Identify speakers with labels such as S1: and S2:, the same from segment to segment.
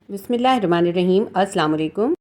S1: बिस्मिल्लाहिर्रहमानिर्रहीम। अस्सलाम वालेकुम।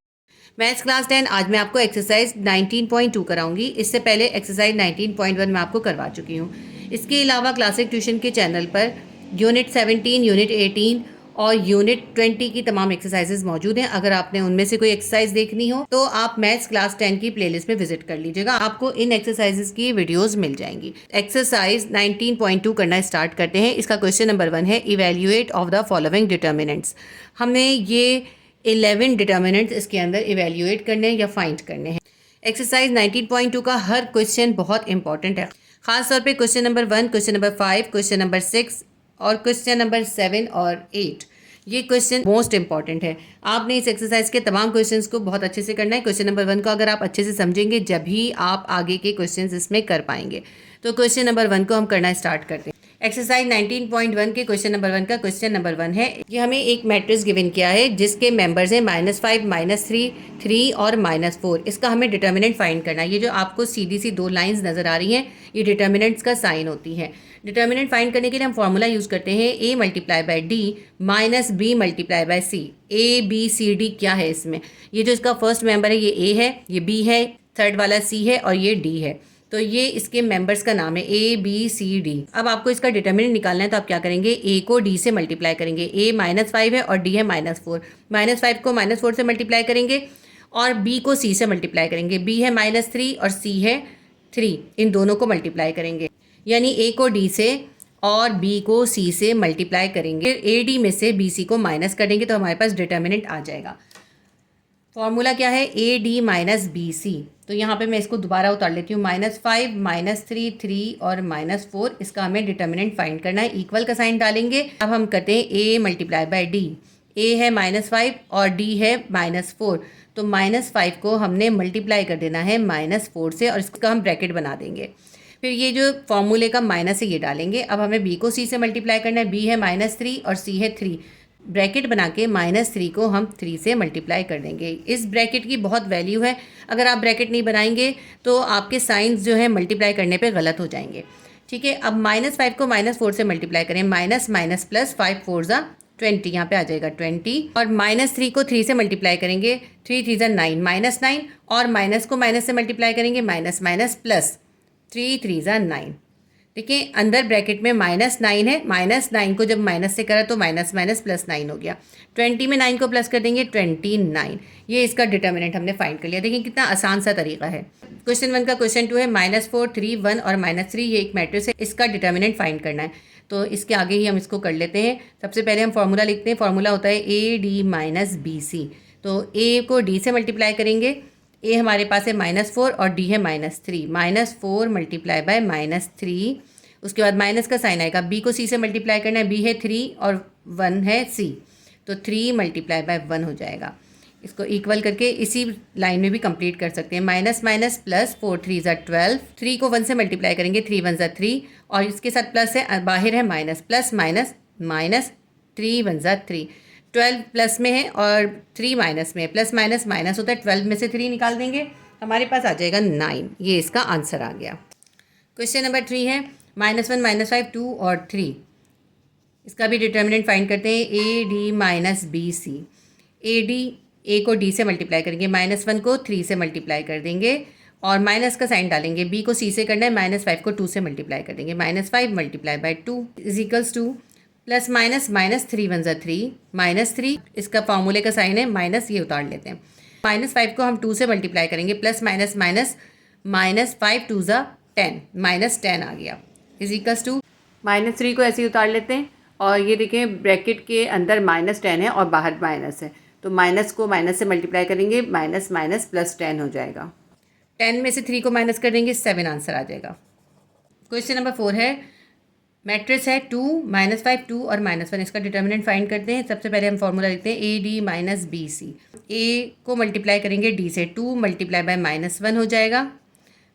S1: मैथ्स क्लास 10 आज मैं आपको एक्सरसाइज 19.2 कराऊंगी। इससे पहले एक्सरसाइज 19.1 मैं आपको करवा चुकी हूँ। इसके अलावा क्लासिक ट्यूशन के चैनल पर यूनिट 17, यूनिट 18 और यूनिट 20 की तमाम एक्सरसाइजेज मौजूद हैं। अगर आपने उनमें से कोई एक्सरसाइज देखनी हो तो आप मैथ्स क्लास 10 की प्लेलिस्ट में विजिट कर लीजिएगा, आपको इन एक्सरसाइजेज की वीडियोस मिल जाएंगी। एक्सरसाइज 19.2 करना स्टार्ट करते हैं। इसका क्वेश्चन नंबर 1 है, evaluate of the following determinants. हमने ये 11 डिटर्मिनेंट्स इसके अंदर इवेल्युएट करने हैं या फाइंड करने हैं। एक्सरसाइज 19.2 का हर क्वेश्चन बहुत इंपॉर्टेंट है, खासतौर पे question number 1, question number 5, question number 6 और क्वेश्चन नंबर 7 और 8। ये क्वेश्चन मोस्ट इंपॉर्टेंट है। आपने इस एक्सरसाइज के तमाम क्वेश्चंस को बहुत अच्छे से करना है। क्वेश्चन नंबर 1 को अगर आप अच्छे से समझेंगे जब ही आप आगे के क्वेश्चंस इसमें कर पाएंगे। तो क्वेश्चन नंबर 1 को हम करना स्टार्ट करते हैं। एक्सरसाइज 19.1 के क्वेश्चन नंबर 1 का क्वेश्चन नंबर 1 है, ये हमें एक मैट्रिक्स गिवन किया है जिसके मेंबर्स हैं -5, -3, 3 और -4। इसका हमें डिटर्मिनेंट फाइंड करना है। ये जो आपको सीधी सी दो लाइंस नजर आ रही हैं, ये डिटर्मिनेंट्स का साइन होती हैं। डिटर्मिनेंट फाइंड करने के लिए हम फॉर्मूला यूज़ करते हैं A multiply by D minus B multiply by C। ABCD क्या है इसमें? ये जो इसका फर्स्ट मेंबर है ये A है, ये B है, थर्ड वाला C है और ये D है। तो ये इसके मेंबर्स का नाम है ABCD। अब आपको इसका डिटर्मिनेंट निकालना है तो आप क्या करेंगे, A को D से मल्टीप्लाई करेंगे। A -5 है और D है -4। -5 को -4 से मल्टीप्लाई करेंगे और B को C से मल्टीप्लाई करेंगे। B है -3 और C है 3, इन दोनों को मल्टीप्लाई करेंगे। यानी A को D से और B को C से मल्टीप्लाई करेंगे। AD में से BC को माइनस करेंगे तो हमारे पास डिटर्मिनेंट आ जाएगा। फॉर्मूला क्या है, AD माइनस BC। तो यहाँ पे मैं इसको दोबारा उतार लेती हूँ। -5, -3, 3 और -4, इसका हमें डिटर्मिनेंट फाइंड करना है। इक्वल का साइन डालेंगे। अब हम करते हैं A multiply by D। A है -5 और D है -4, तो -5 को हमने मल्टीप्लाई कर देना है -4 से और इसका हम ब्रैकेट बना देंगे। फिर ये जो फॉर्मूले का माइनस है ये डालेंगे। अब हमें B को C से मल्टीप्लाई करना है। B है -3 और C है 3, ब्रैकेट बना के -3 को हम 3 से मल्टीप्लाई कर देंगे। इस ब्रैकेट की बहुत वैल्यू है। अगर आप ब्रैकेट नहीं बनाएंगे तो आपके साइंस जो है मल्टीप्लाई करने पे गलत हो जाएंगे। ठीक है, अब -5 को -4 से मल्टीप्लाई करें। माइनस माइनस प्लस 5 4 ज़ा 20, यहाँ पे आ जाएगा 20। और -3 को 3 से मल्टीप्लाई करेंगे। 3 3 ज़ा 9, -9 और माइनस को माइनस से मल्टीप्लाई करेंगे। माइनस माइनस प्लस 3 3 ज़ा 9। देखिए अंदर ब्रैकेट में -9 है। -9 को जब माइनस से करा तो माइनस माइनस +9 हो गया। 20 में 9 को प्लस कर देंगे 29। ये इसका डिटर्मिनेंट हमने फाइंड कर लिया। देखिए कितना आसान सा तरीका है। क्वेश्चन 1 का क्वेश्चन 2 है, -4, 3, 1 और -3 ये एक मैट्रिक्स है, इसका डिटर्मिनेंट फाइंड करना है। तो इसके आगे ही हम इसको कर लेते हैं। सबसे पहले हम फॉर्मूला लिखते हैं। फॉर्मूला होता है AD माइनस BC। तो A को D से मल्टीप्लाई करेंगे। A हमारे पास है -4 और D है -3। -4 मल्टीप्लाई बाय -3, उसके बाद माइनस का साइन आएगा। B को C से मल्टीप्लाई करना है। B है 3 और 1 है C, तो 3 मल्टीप्लाई बाय 1 हो जाएगा। इसको इक्वल करके इसी लाइन में भी कंप्लीट कर सकते हैं। माइनस माइनस प्लस 4 3 ज़ा 12। 3 को 1 से मल्टीप्लाई करेंगे। 3 1 ज़ा 3 और इसके साथ प्लस है, बाहर है माइनस। प्लस माइनस माइनस 3 1 ज़ा 3। 12 प्लस में है और 3 माइनस में है। प्लस माइनस माइनस होता है। 12 में से 3 निकाल देंगे, हमारे पास आ जाएगा 9। ये इसका आंसर आ गया। क्वेश्चन नंबर 3 है, -1, -5, 2 और 3। इसका भी डिटर्मिनेंट फाइंड करते हैं। AD minus BC। AD, A को D से मल्टीप्लाई करेंगे। -1 को 3 से मल्टीप्लाई कर देंगे और माइनस का साइन डालेंगे। B को C से करना है। -5 को 2 से मल्टीप्लाई कर देंगे। -5 multiply by 2 is equals to plus minus minus 3 1 ज़ा 3, -3, इसका फॉर्मूले का साइन है माइनस, ये उतार लेते हैं। -5 को हम 2 से मल्टीप्लाई करेंगे। प्लस माइनस माइनस -5 2 ज़ा 10, -10 आ गया इज इक्वल्स टू -3 को ऐसे ही उतार लेते हैं। और ये देखें ब्रैकेट के अंदर -10 है और बाहर माइनस है, तो माइनस को माइनस से मल्टीप्लाई करेंगे। माइनस माइनस प्लस 10 हो जाएगा। 10 में से 3 को माइनस कर देंगे, 7 आंसर आ जाएगा। क्वेश्चन नंबर 4 है, मैट्रिक्स है 2 -5 2 और -1। इसका डिटर्मिनेंट फाइंड करते हैं। सबसे पहले हम फॉर्मूला लिखते हैं AD माइनस BC। A को मल्टीप्लाई करेंगे D से। 2 मल्टीप्लाई बाय -1 हो जाएगा।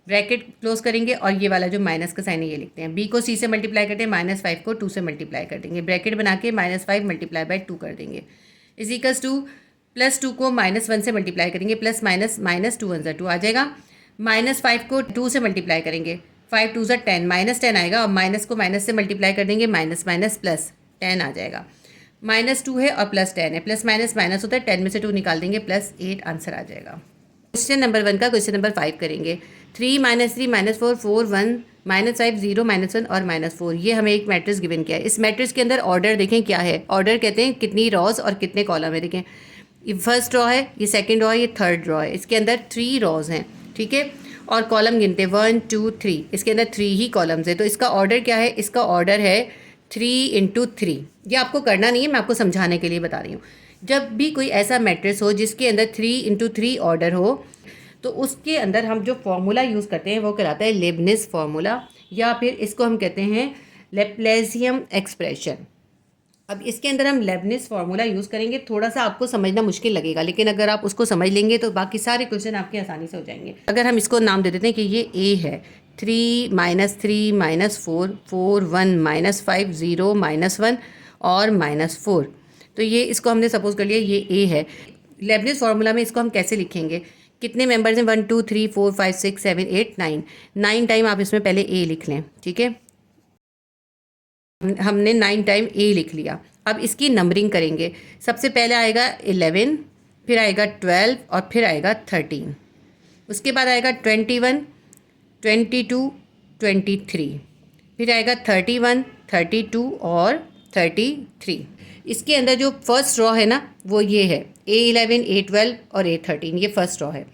S1: ब्रैकेट क्लोज करेंगे और ये वाला जो माइनस का साइन है ये लिखते हैं। B को C से मल्टीप्लाई करते हैं। -5 को 2 से मल्टीप्लाई कर देंगे। ब्रैकेट बना के -5 मल्टीप्लाई बाय 2 कर देंगे इज इक्वल्स टू +2 को -1 से मल्टीप्लाई करेंगे। प्लस माइनस माइनस 2 1 ज़ा 2 आ जाएगा। -5 को 2 से मल्टीप्लाई करेंगे। 5 2 ज़ा 10, -10 आएगा और माइनस को माइनस से मल्टीप्लाई कर देंगे। माइनस माइनस प्लस 10 आ जाएगा। -2 है और +10 है, प्लस माइनस माइनस होता है, 10 में से 2 निकाल देंगे, +8 आंसर आ जाएगा। क्वेश्चन नंबर 1 का क्वेश्चन नंबर 5 करेंगे। 3 -3 -4 4 1 -5 0 -1 और -4, ये हमें एक मैट्रिक्स गिवन किया है। इस मैट्रिक्स के अंदर ऑर्डर देखें क्या है, ऑर्डर कहते हैं कितनी रॉज और कितने कॉलम है। देखें ये फर्स्ट रॉ है, ये सेकंड रॉ है, ये थर्ड रॉ है। इसके अंदर 3 रॉज हैं, ठीक है, और कॉलम गिनते हैं 1 2 3, इसके अंदर 3 ही कॉलम्स है। तो इसका ऑर्डर क्या है, इसका ऑर्डर है 3 × 3। ये आपको करना नहीं है, मैं आपको समझाने के लिए बता रही हूँ। जब भी कोई ऐसा मैट्रिक्स हो जिसके अंदर 3 × 3 ऑर्डर हो, तो उसके अंदर हम जो फॉर्मूला यूज़ करते हैं वो कहलाता है लेबनिज़ फार्मूला, या फिर इसको हम कहते हैं लैप्लासियन एक्सप्रेशन। अब इसके अंदर हम लेबनिज़ फार्मूला यूज़ करेंगे, थोड़ा सा आपको समझना मुश्किल लगेगा, लेकिन अगर आप उसको समझ लेंगे तो बाकी सारे क्वेश्चन आपके आसानी से हो जाएंगे। अगर हम इसको नाम दे देते हैं कि ये ए है, 3 -3 -4 4 1 -5 0 -1 और -4, तो ये इसको हमने सपोज कर लिया ये ए है। लेबनिज़ फार्मूला में इसको हम कैसे लिखेंगे, कितने मेंबर्स हैं, 1 2 3 4 5 6 7 8 9, 9 टाइम आप इसमें पहले ए लिख लें, ठीक है। हमने 9 टाइम ए लिख लिया। अब इसकी नंबरिंग करेंगे, सबसे पहले आएगा 11, फिर आएगा 12 और फिर आएगा 13, उसके बाद आएगा 21 22 23, फिर आएगा 31 32 और 33। इसके अंदर जो फर्स्ट रॉ है ना वो ये है, A11 A12 और A13, ये फर्स्ट रॉ है।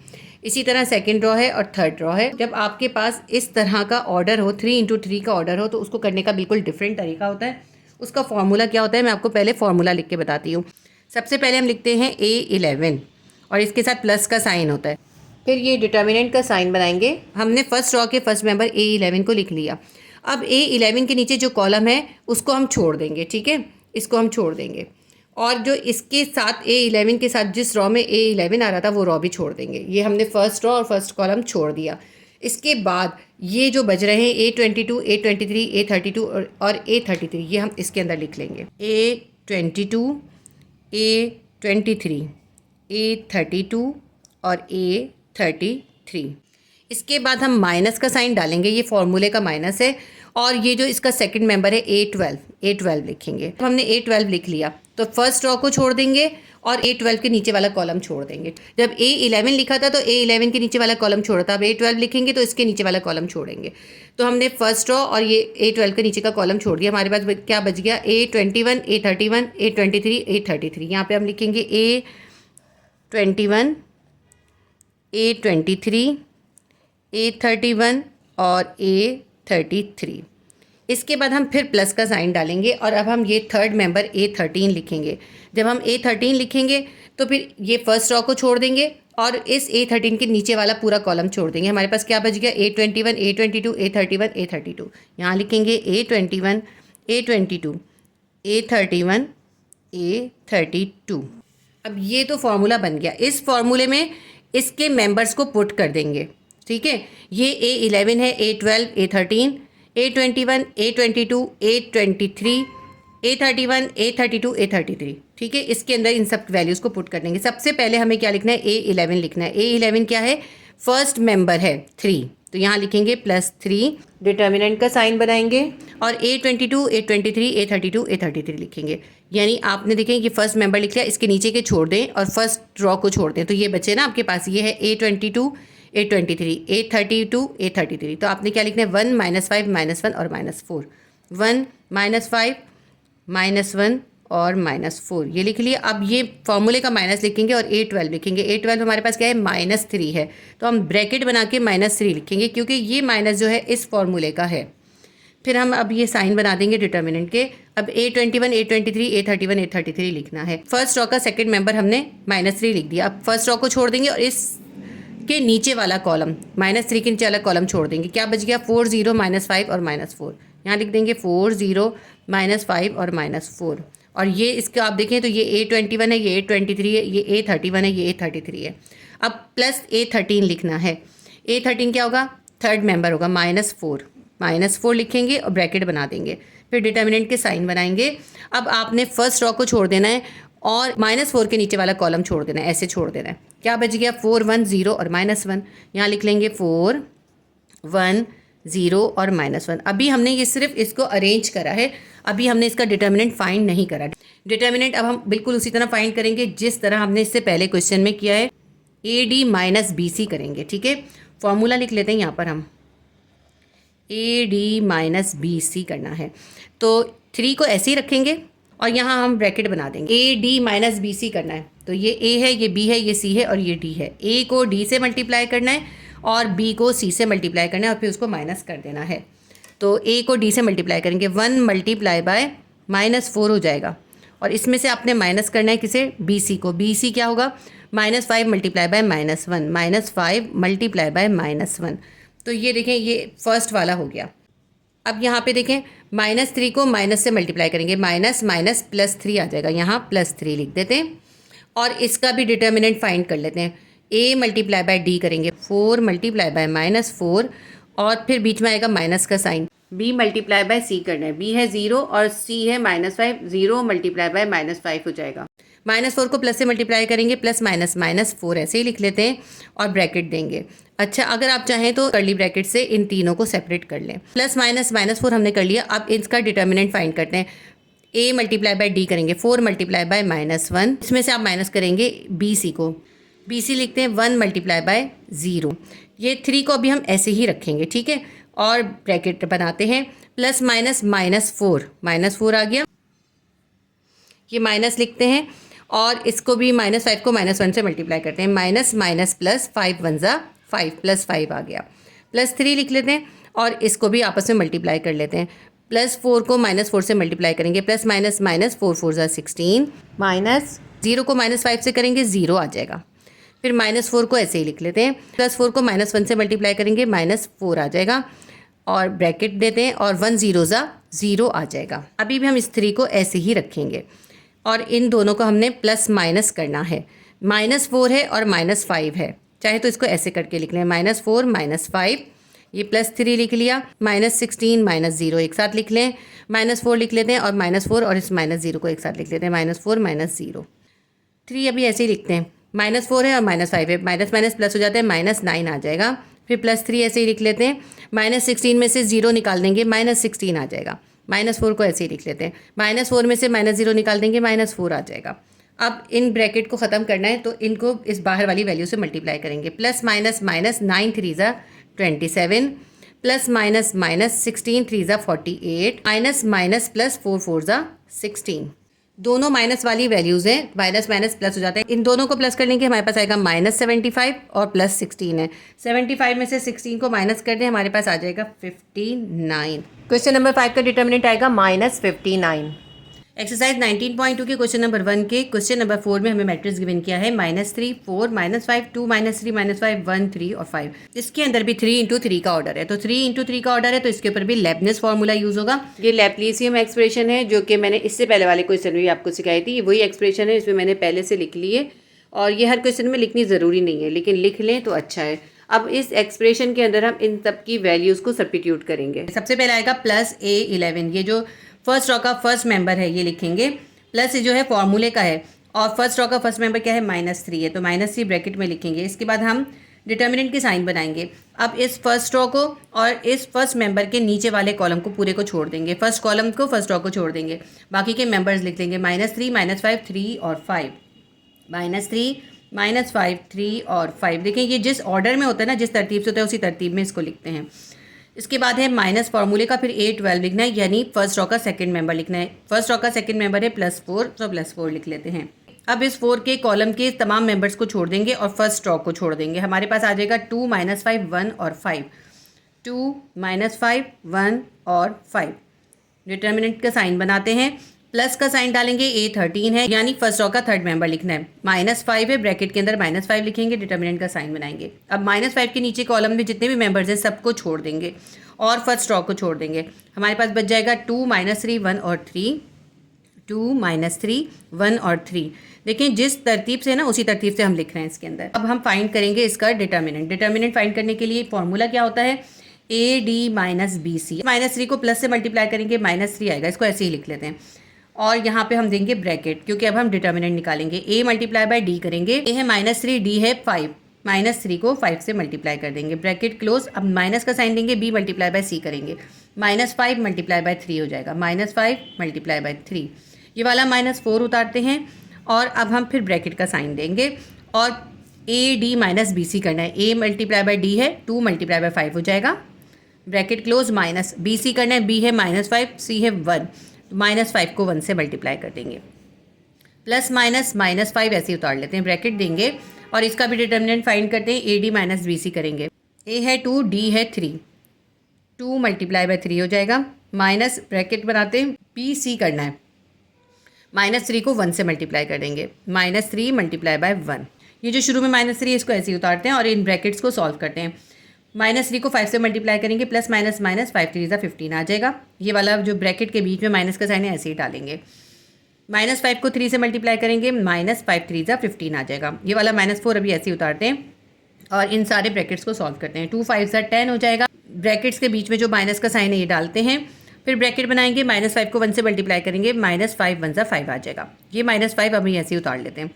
S1: इसी तरह सेकंड रॉ है और थर्ड रॉ है। जब आपके पास इस तरह का ऑर्डर हो, 3 × 3 का ऑर्डर हो, तो उसको करने का बिल्कुल डिफरेंट तरीका होता है। उसका फॉर्मूला क्या होता है, मैं आपको पहले फॉर्मूला लिख के बताती हूँ। सबसे पहले हम लिखते हैं A11 और इसके साथ प्लस का साइन होता है, फिर ये डिटर्मिनेंट का साइन बनाएंगे। हमने फर्स्ट रॉ के फर्स्ट मेंबर A11 को लिख लिया। अब A11 के नीचे जो कॉलम है उसको हम छोड़ देंगे, ठीक है, इसको हम छोड़ देंगे, और जो इसके साथ A11 के साथ जिस रॉ में A11 आ रहा था वो रॉ भी छोड़ देंगे। ये हमने फर्स्ट रॉ और फर्स्ट कॉलम छोड़ दिया। इसके बाद ये जो बज रहे हैं A22 A23 A32 और A33, ये हम इसके अंदर लिख लेंगे। A22 A23 A32 और A33। इसके बाद हम माइनस का साइन डालेंगे, ये फॉर्मूले का माइनस है, और ये जो इसका सेकंड मेंबर है A12 लिखेंगे। तो हमने A12 लिख लिया तो फर्स्ट रॉ को छोड़ देंगे और A12 के नीचे वाला कॉलम छोड़ देंगे। जब A11 लिखा था तो A11 के नीचे वाला कॉलम छोड़ा था, अब A12 लिखेंगे तो इसके नीचे वाला कॉलम छोड़ेंगे। तो हमने फर्स्ट रॉ और ये A12 के नीचे का कॉलम छोड़ दिया। हमारे पास क्या बच गया, A21 A31 A23 A33। यहाँ पे हम लिखेंगे A21 A23 A31 और A33। इसके बाद हम फिर प्लस का साइन डालेंगे और अब हम ये थर्ड मेंबर A13 लिखेंगे। जब हम A13 लिखेंगे तो फिर ये फर्स्ट रॉ को छोड़ देंगे और इस A13 के नीचे वाला पूरा कॉलम छोड़ देंगे। हमारे पास क्या बच गया, A21 A22 A31 A32। यहाँ लिखेंगे A21 A22 A31 A32। अब ये तो फॉर्मूला बन गया। इस फॉर्मूले में इसके मेंबर्स को पुट कर देंगे, ठीक है। ये A11 है, A12 A13 A21 A22 A23 A31 A32 A33, ठीक है। इसके अंदर इन सब वैल्यूज़ को पुट कर देंगे। सबसे पहले हमें क्या लिखना है, A11 लिखना है। A11 क्या है, फर्स्ट मेंबर है 3, तो यहाँ लिखेंगे +3, डिटर्मिनेंट का साइन बनाएंगे और A22 A23 A32 A33 लिखेंगे। यानी आपने देखें कि फर्स्ट मेंबर लिख लिया, इसके नीचे के छोड़ दें और फर्स्ट रॉ को छोड़ दें, तो ये बचे ना आपके पास, ये है A22 A23 A32 A33। तो आपने क्या लिखना है, 1 -5 -1 और -4, 1 -5 -1 और -4, ये लिख लिया। अब ये फॉर्मूले का माइनस लिखेंगे और A12 लिखेंगे। A12 हमारे पास क्या है, -3 है, तो हम ब्रैकेट बना के -3 लिखेंगे क्योंकि ये माइनस जो है इस फॉर्मूले का है। फिर हम अब ये साइन बना देंगे डिटर्मिनेंट के। अब A21 A23 A31 A33 लिखना है। फर्स्ट रॉ का सेकंड मेंबर हमने -3 लिख दिया। अब फर्स्ट रॉ को छोड़ देंगे और इस के नीचे वाला कॉलम -3 के नीचे वाला कॉलम छोड़ देंगे। क्या बच गया, 4 0 -5 और -4। यहाँ लिख देंगे 4 0 -5 और -4। और ये इसका आप देखें तो ये A21 है, ये A23 है, ये A31 है, ये A33 है। अब प्लस A13 लिखना है। A13 क्या होगा, थर्ड मेंबर होगा, -4 लिखेंगे और ब्रैकेट बना देंगे। फिर डिटर्मिनेंट के साइन बनाएंगे। अब आपने फर्स्ट रॉ को छोड़ देना है और -4 के नीचे वाला कॉलम छोड़ देना है, ऐसे छोड़ देना है। क्या बच गया, 4 1 0 और -1। यहाँ लिख लेंगे 4 1 0 और -1। अभी हमने ये सिर्फ इसको अरेंज करा है, अभी हमने इसका डिटर्मिनेंट फाइंड नहीं करा। डिटर्मिनेंट अब हम बिल्कुल उसी तरह फाइंड करेंगे जिस तरह हमने इससे पहले क्वेश्चन में किया है, AD माइनस BC करेंगे। ठीक है, फॉर्मूला लिख लेते हैं यहाँ पर हम, AD माइनस BC करना है तो 3 को ऐसे ही रखेंगे और यहाँ हम ब्रैकेट बना देंगे। AD माइनस BC करना है तो ये A है, ये B है, ये C है और ये D है। A को D से मल्टीप्लाई करना है और B को C से मल्टीप्लाई करना है और फिर उसको माइनस कर देना है। तो A को D से मल्टीप्लाई करेंगे, 1 मल्टीप्लाई बाय -4 हो जाएगा और इसमें से आपने माइनस करना है किसे, BC को। BC क्या होगा, -5 मल्टीप्लाई बाय -1, -5 मल्टीप्लाई बाय -1। तो ये देखें, ये फर्स्ट वाला हो गया। अब यहाँ पे देखें, -3 को माइनस से मल्टीप्लाई करेंगे, माइनस माइनस +3 आ जाएगा, यहाँ +3 लिख देते हैं और इसका भी डिटर्मिनेंट फाइंड कर लेते हैं। A मल्टीप्लाई बाय D करेंगे, 4 मल्टीप्लाई बाय -4 और फिर बीच में आएगा माइनस का sign. B multiply by C करना है, B है 0 और C है -5, 0 मल्टीप्लाई बाय -5 हो जाएगा। -4 को प्लस से मल्टीप्लाई करेंगे, प्लस माइनस -4 ऐसे ही लिख लेते हैं और ब्रैकेट देंगे। अच्छा, अगर आप चाहें तो कर्ली ब्रैकेट से इन तीनों को सेपरेट कर लें। प्लस माइनस -4 हमने कर लिया। अब इसका डिटर्मिनेंट फाइंड करते हैं। A मल्टीप्लाई बाय D करेंगे, 4 मल्टीप्लाई बाय -1, इसमें से आप माइनस करेंगे BC को। BC लिखते हैं 1 मल्टीप्लाई बाय 0। ये 3 को अभी हम ऐसे ही रखेंगे, ठीक है, और ब्रैकेट बनाते हैं। प्लस माइनस -4 आ गया, ये माइनस लिखते हैं और इसको भी -5 को -1 से मल्टीप्लाई करते हैं। माइनस माइनस प्लस 5 1 ज़ा 5, +5 आ गया। +3 लिख लेते हैं और इसको भी आपस में मल्टीप्लाई कर लेते हैं। +4 को -4 से मल्टीप्लाई करेंगे, प्लस माइनस माइनस 4 4 ज़ा 16, माइनस 0 को -5 से करेंगे 0 आ जाएगा। फिर -4 को ऐसे ही लिख लेते हैं। +4 को -1 से मल्टीप्लाई करेंगे, -4 आ जाएगा और ब्रैकेट देते हैं और 1 0 ज़ा 0 आ जाएगा। अभी भी हम इस 3 को ऐसे ही रखेंगे और इन दोनों को हमने प्लस माइनस करना है। -4 है और -5 है, चाहे तो इसको ऐसे करके लिख लें, -4 -5, ये +3 लिख लिया, -16 -0 एक साथ लिख लें, -4 लिख लेते हैं और -4 और इस -0 को एक साथ लिख लेते हैं, -4 -0। 3 अभी ऐसे ही लिखते हैं, -4 है और -5 है, माइनस माइनस प्लस हो जाता है, -9 आ जाएगा। फिर +3 ऐसे ही लिख लेते हैं, -16 में से 0 निकाल देंगे, -16 आ जाएगा। -4 को ऐसे ही लिख लेते हैं, -4 में से -0 निकाल देंगे, -4 आ जाएगा। अब इन ब्रैकेट को ख़त्म करना है तो इनको इस बाहर वाली वैल्यू से मल्टीप्लाई करेंगे। प्लस माइनस माइनस 9 3 ज़ा 27, प्लस माइनस माइनस 16 3 ज़ा 48, माइनस माइनस प्लस 4 4 ज़ा 16। दोनों माइनस वाली वैल्यूज़ हैं, माइनस माइनस प्लस हो जाता है। इन दोनों को प्लस कर लेंगे, हमारे पास आएगा -75 और +16 है। 75 में से 16 को माइनस कर दें, हमारे पास आ जाएगा 59। क्वेश्चन नंबर 5 का डिटर्मिनेंट आएगा -59। एक्सरसाइज 19.2 के क्वेश्चन नंबर 1 के क्वेश्चन नंबर 4 में हमें मैट्रिक्स गिवन किया है -3 4 -5 2 -3 -5 1 3 और 5। इसके अंदर भी 3 × 3 का ऑर्डर है, तो 3 × 3 का ऑर्डर है तो इसके ऊपर भी लेबनिज़ फार्मूला यूज़ होगा। ये लैप्लेसियन एक्सप्रेशन है जो कि मैंने इससे पहले वाले क्वेश्चन में भी आपको सिखाई थी, वही एक्सप्रेशन है, इसमें मैंने पहले से लिख ली है और ये हर क्वेश्चन में लिखनी ज़रूरी नहीं है, लेकिन लिख लें तो अच्छा है। अब इस एक्सप्रेशन के अंदर हम इन सब की वैल्यूज़ को सब्स्टिट्यूट करेंगे। सबसे पहले आएगा +A11, ये जो फर्स्ट रॉ का फर्स्ट मेंबर है ये लिखेंगे, प्लस जो है फॉर्मूले का है और फर्स्ट रॉ का फर्स्ट मेंबर क्या है, -3 है, तो -3 ब्रैकेट में लिखेंगे। इसके बाद हम डिटर्मिनेंट की साइन बनाएंगे। अब इस फर्स्ट रॉ को और इस फर्स्ट मेंबर के नीचे वाले कॉलम को पूरे को छोड़ देंगे, फर्स्ट कॉलम को फर्स्ट रॉ को छोड़ देंगे, बाकी के मेंबर्स लिख लेंगे -3 -5 3 और 5, -3 -5 3 और 5। देखें ये जिस ऑर्डर में होता है ना, जिस तरतीब से होता है उसी तरतीब में इसको लिखते हैं। इसके बाद है माइनस फार्मूले का, फिर A12 लिखना है, यानी फर्स्ट रॉ का सेकंड मेंबर लिखना है। फर्स्ट रॉ का सेकंड मेंबर है +4, तो +4 लिख लेते हैं। अब इस 4 के कॉलम के तमाम मेंबर्स को छोड़ देंगे और फर्स्ट रॉ को छोड़ देंगे, हमारे पास आ जाएगा 2 -5 1 और 5, 2 -5 1 और 5। डिटर्मिनेंट का साइन बनाते हैं, प्लस का साइन डालेंगे, A13 है यानी फर्स्ट रॉ का थर्ड मेंबर लिखना है, -5 है, ब्रैकेट के अंदर -5 लिखेंगे, डिटर्मिनेंट का साइन बनाएंगे। अब -5 के नीचे कॉलम में जितने भी मेंबर्स हैं सबको छोड़ देंगे और फर्स्ट रॉ को छोड़ देंगे, हमारे पास बच जाएगा 2 -3 1 और 3, 2 -3 1 और 3। देखें जिस तरतीब से है ना उसी तरतीब से हम लिख रहे हैं इसके अंदर। अब हम फाइंड करेंगे इसका डिटर्मिनेंट। डिटर्मिनेंट फाइंड करने के लिए फॉर्मूला क्या होता है, AD माइनस BC। -3 को प्लस से मल्टीप्लाई करेंगे, -3 आएगा, इसको ऐसे ही लिख लेते हैं और यहाँ पे हम देंगे ब्रैकेट, क्योंकि अब हम डिटर्मिनेंट निकालेंगे। A मल्टीप्लाई बाय D करेंगे, A है -3 D है 5, -3 को 5 से मल्टीप्लाई कर देंगे, ब्रैकेट क्लोज। अब माइनस का साइन देंगे, b मल्टीप्लाई बाय c करेंगे, -5 मल्टीप्लाई बाय 3 हो जाएगा, -5 मल्टीप्लाई बाय 3। ये वाला -4 उतारते हैं और अब हम फिर ब्रैकेट का साइन देंगे और AD माइनस BC करना है। A मल्टीप्लाई बाय D है, 2 मल्टीप्लाई बाय 5 हो जाएगा, ब्रैकेट क्लोज, माइनस BC करना है, B है -5, C है 1, -5 को 1 से मल्टीप्लाई कर देंगे, प्लस माइनस -5 ऐसे ही उतार लेते हैं, ब्रैकेट देंगे और इसका भी डिटर्मिनेंट फाइंड करते हैं। AD माइनस BC करेंगे, A है 2, D है 3, 2 मल्टीप्लाई बाय 3 हो जाएगा, माइनस ब्रैकेट बनाते हैं, BC करना है, -3 को 1 से मल्टीप्लाई कर देंगे, -3 मल्टीप्लाई बाय 1। ये जो शुरू में -3 इसको ऐसे ही उतारते हैं और इन ब्रैकेट्स को सॉल्व करते हैं। -3 को 5 से मल्टीप्लाई करेंगे, प्लस माइनस माइनस 5 3 15 आ जाएगा। ये वाला जो ब्रैकेट के बीच में माइनस का साइन है ऐसे ही डालेंगे, -5 को 3 से मल्टीप्लाई करेंगे, -5 3 15 आ जाएगा। ये वाला -4 अभी ऐसे ही उतारते हैं और इन सारे ब्रैकेट्स को सॉल्व करते हैं। 2 5 10 हो जाएगा, ब्रैकेट्स के बीच में जो माइनस का साइन है ये डालते हैं, फिर ब्रैकेट बनाएंगे, -5 को 1 से मल्टीप्लाई करेंगे, -5 1 5 आ जाएगा। ये -5 अभी ऐसे ही उतार लेते हैं।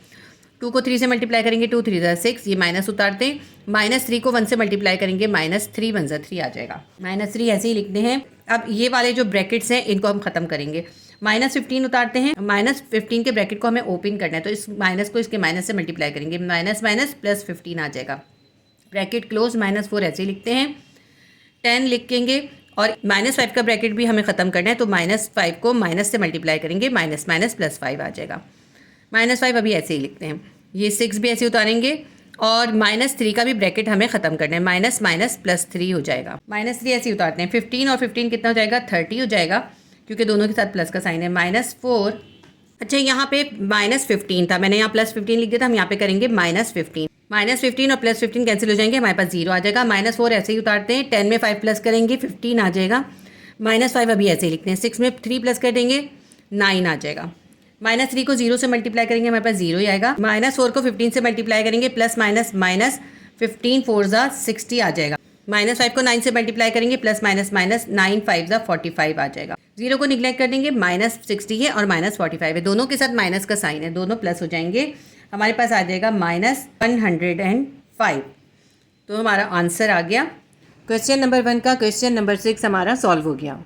S1: 2 को 3 से मल्टीप्लाई करेंगे, 2 3 6, ये माइनस उतारते हैं, -3 को 1 से मल्टीप्लाई करेंगे, -3 1 3 आ जाएगा, -3 ऐसे ही लिखते हैं। अब ये वाले जो ब्रैकेट्स हैं इनको हम खत्म करेंगे, -15 उतारते हैं, -15 के ब्रैकेट को हमें ओपन करना है तो इस माइनस को इसके माइनस से मल्टीप्लाई करेंगे, माइनस माइनस प्लस 15 आ जाएगा, ब्रैकेट क्लोज, -4 ऐसे ही लिखते हैं, 10 लिखेंगे और -5 का ब्रैकेट भी हमें ख़त्म करना है तो -5 को माइनस से मल्टीप्लाई करेंगे, माइनस माइनस प्लस 5 आ जाएगा, -5 अभी ऐसे ही लिखते हैं। ये 6 भी ऐसे उतारेंगे और -3 का भी ब्रैकेट हमें ख़त्म करना है, माइनस माइनस प्लस 3 हो जाएगा, -3 ऐसे ही उतारते हैं। 15 और 15 कितना हो जाएगा, 30 हो जाएगा क्योंकि दोनों के साथ प्लस का साइन है, -4। अच्छा यहाँ पे -15 था, मैंने यहाँ +15 लिख दिया था, हम यहाँ पे करेंगे -15, -15 और +15 कैंसिल हो जाएंगे, हमारे पास 0 आ जाएगा। -4 ऐसे ही उतारते हैं, 10 में 5 प्लस करेंगे, 15 आ जाएगा, -5 अभी ऐसे ही लिखते हैं, 6 में 3 प्लस कर देंगे, 9 आ जाएगा, -3 को 0 से मल्टीप्लाई करेंगे, हमारे पास 0 ही आएगा, -4 को 15 से मल्टीप्लाई करेंगे, प्लस माइनस माइनस 15 4 60 आ जाएगा, -5 को 9 से मल्टीप्लाई करेंगे, प्लस माइनस माइनस 9 5 45 आ जाएगा, 0 को निगलेक्ट कर देंगे, -60 है और -45 है, दोनों के साथ माइनस का साइन है, दोनों प्लस हो जाएंगे, हमारे पास आ जाएगा -105। तो हमारा आंसर आ गया क्वेश्चन नंबर 1 का। क्वेश्चन नंबर 6 हमारा सॉल्व हो गया।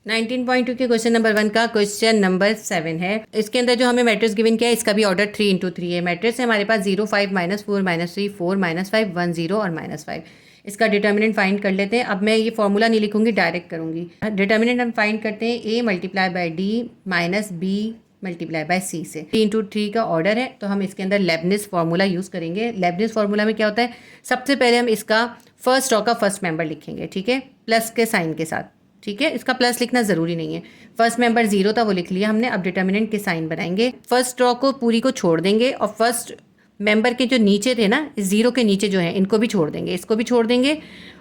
S1: 19.2 के क्वेश्चन नंबर 1 का क्वेश्चन नंबर 7 है। इसके अंदर जो हमें मैट्रिक्स गिवन किया है इसका भी ऑर्डर 3 × 3 है। मैट्रिक्स है हमारे पास 0 5 -4 -3 4 -5 1 0 और -5। इसका डिटर्मिनेंट फाइंड कर लेते हैं। अब मैं ये फॉर्मूला नहीं लिखूंगी, डायरेक्ट करूंगी। डिटर्मिनेंट हम फाइंड करते हैं a multiply by d minus b multiply by c से। 3 × 3 का ऑर्डर है तो हम इसके अंदर लेबनिज़ फार्मूला यूज़ करेंगे। लेबनिज़ फार्मूला में क्या होता है, सबसे पहले हम इसका फर्स्ट रॉ का फर्स्ट मेंबर लिखेंगे, ठीक है, प्लस के साइन के साथ, ठीक है। इसका प्लस लिखना ज़रूरी नहीं है। फर्स्ट मेंबर 0 था वो लिख लिया हमने। अब डिटर्मिनेंट के साइन बनाएंगे, फर्स्ट रॉ को पूरी को छोड़ देंगे और फर्स्ट मेंबर के जो नीचे थे ना, इस 0 के नीचे जो है इनको भी छोड़ देंगे, इसको भी छोड़ देंगे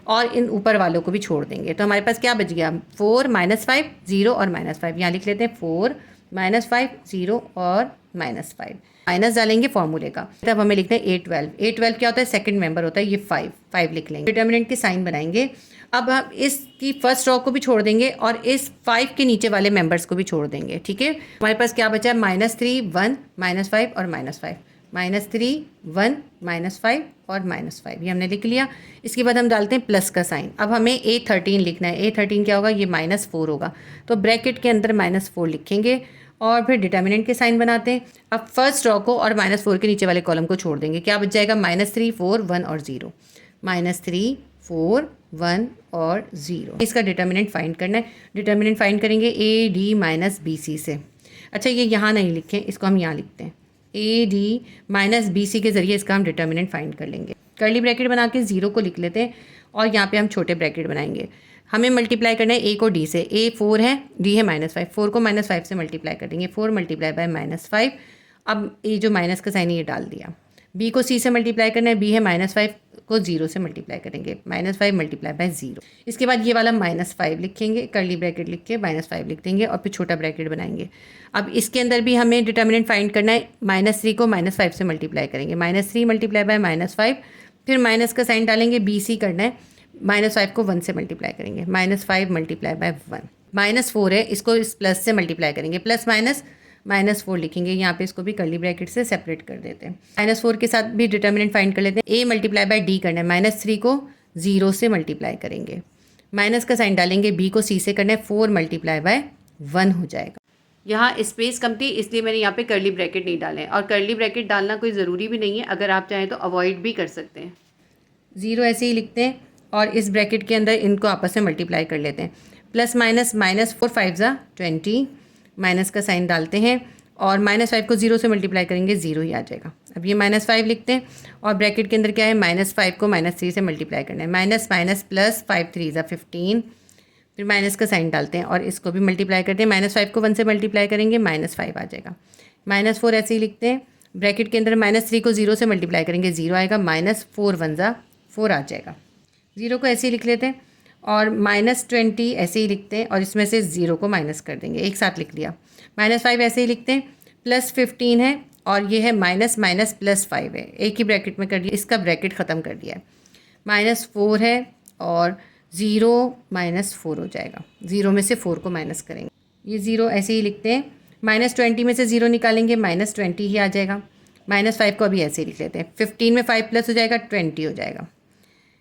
S1: और इन ऊपर वालों को भी छोड़ देंगे। तो हमारे पास क्या बच गया, 4 -5 0 और -5। यहाँ लिख लेते हैं 4 -5 0 और -5। माइनस डालेंगे फॉर्मूले का, तब हमें लिखते हैं A12। A12 क्या होता है, सेकंड मेंबर होता है, ये 5 लिख लेंगे। डिटर्मिनेंट के साइन बनाएंगे। अब हम इसकी फर्स्ट रॉ को भी छोड़ देंगे और इस 5 के नीचे वाले मेंबर्स को भी छोड़ देंगे, ठीक है। हमारे पास क्या बचा है, -3 1 -5 और -5, -3 1 -5 और -5, ये हमने लिख लिया। इसके बाद हम डालते हैं प्लस का साइन। अब हमें A13 लिखना है। A13 क्या होगा, ये -4 होगा, तो ब्रैकेट के अंदर -4 लिखेंगे और फिर डिटर्मिनेंट के साइन बनाते हैं। अब फर्स्ट रॉ को और -4 के नीचे वाले कॉलम को छोड़ देंगे। क्या बच जाएगा, -3 4 1 और 0, -3 4 1 और 0। इसका डिटर्मिनेंट फाइंड करना है। डिटर्मिनेंट फाइंड करेंगे AD माइनस BC से। अच्छा ये यहाँ नहीं लिखें, इसको हम यहाँ लिखते हैं। AD माइनस BC के ज़रिए इसका हम डिटर्मिनेंट फाइंड कर लेंगे। कर्ली ब्रैकेट बना के 0 को लिख लेते हैं और यहाँ पे हम छोटे ब्रैकेट बनाएंगे। हमें मल्टीप्लाई करना है A को D से। A 4 है, D है -5। 4 को -5 से मल्टीप्लाई कर देंगे, 4 मल्टीप्लाई बाय -5। अब ये जो माइनस का साइन है ये डाल दिया। B को C से मल्टीप्लाई करना है, B है -5 को 0 से मल्टीप्लाई करेंगे, -5 मल्टीप्लाई बाय 0। इसके बाद ये वाला -5 लिखेंगे, कर्ली ब्रैकेट लिख के -5 लिख देंगे और फिर छोटा ब्रैकेट बनाएंगे। अब इसके अंदर भी हमें डिटर्मिनेंट फाइंड करना है। -3 को -5 से मल्टीप्लाई करेंगे, -3 मल्टीप्लाई बाय -5, फिर माइनस का साइन डालेंगे। BC करना है, -5 को 1 से मल्टीप्लाई करेंगे, -5 मल्टीप्लाई बाय 1। -4 है, इसको इस प्लस से मल्टीप्लाई करेंगे, प्लस माइनस -4 लिखेंगे। यहाँ पे इसको भी कर्ली ब्रैकेट से सेपरेट कर देते हैं। -4 के साथ भी डिटर्मिनेंट फाइंड कर लेते हैं। a मल्टीप्लाई बाय d करना है, -3 को 0 से मल्टीप्लाई करेंगे, माइनस का साइन डालेंगे, b को c से करना है, 4 मल्टीप्लाई बाय 1 हो जाएगा। यहाँ स्पेस कम थी इसलिए मैंने यहाँ पे कर्ली ब्रैकेट नहीं डाले, और कर्ली ब्रैकेट डालना कोई ज़रूरी भी नहीं है, अगर आप चाहें तो अवॉइड भी कर सकते हैं। 0 ऐसे ही लिखते हैं और इस ब्रैकेट के अंदर इनको आपस में मल्टीप्लाई कर लेते हैं। प्लस माइनस -4 5 ज़ा 20, माइनस का साइन डालते हैं और -5 को 0 से मल्टीप्लाई करेंगे, 0 ही आ जाएगा। अब ये -5 लिखते हैं और ब्रैकेट के अंदर क्या है, -5 को -3 से मल्टीप्लाई करना है, माइनस माइनस प्लस 5 3 ज़ा 15, फिर माइनस का साइन डालते हैं और इसको भी मल्टीप्लाई करते हैं। -5 को 1 से मल्टीप्लाई करेंगे, -5 आ जाएगा। -4 ऐसे ही लिखते हैं, ब्रैकेट के अंदर -3 को 0 से मल्टीप्लाई करेंगे, 0 आएगा, -4 1 ज़ा 4 आ जाएगा। 0 को ऐसे ही लिख लेते हैं और -20 ऐसे ही लिखते हैं और इसमें से 0 को माइनस कर देंगे, एक साथ लिख लिया। -5 ऐसे ही लिखते हैं, +15 है और ये है माइनस माइनस +5 है, एक ही ब्रैकेट में कर दिया, इसका ब्रैकेट ख़त्म कर दिया है। -4 है और 0 -4 हो जाएगा, 0 में से 4 को माइनस करेंगे, ये 0 ऐसे ही लिखते हैं। -20 में से 0 निकालेंगे, -20 ही आ जाएगा। -5 को अभी ऐसे ही लिख लेते हैं, 15 में 5 प्लस हो जाएगा, 20 हो जाएगा।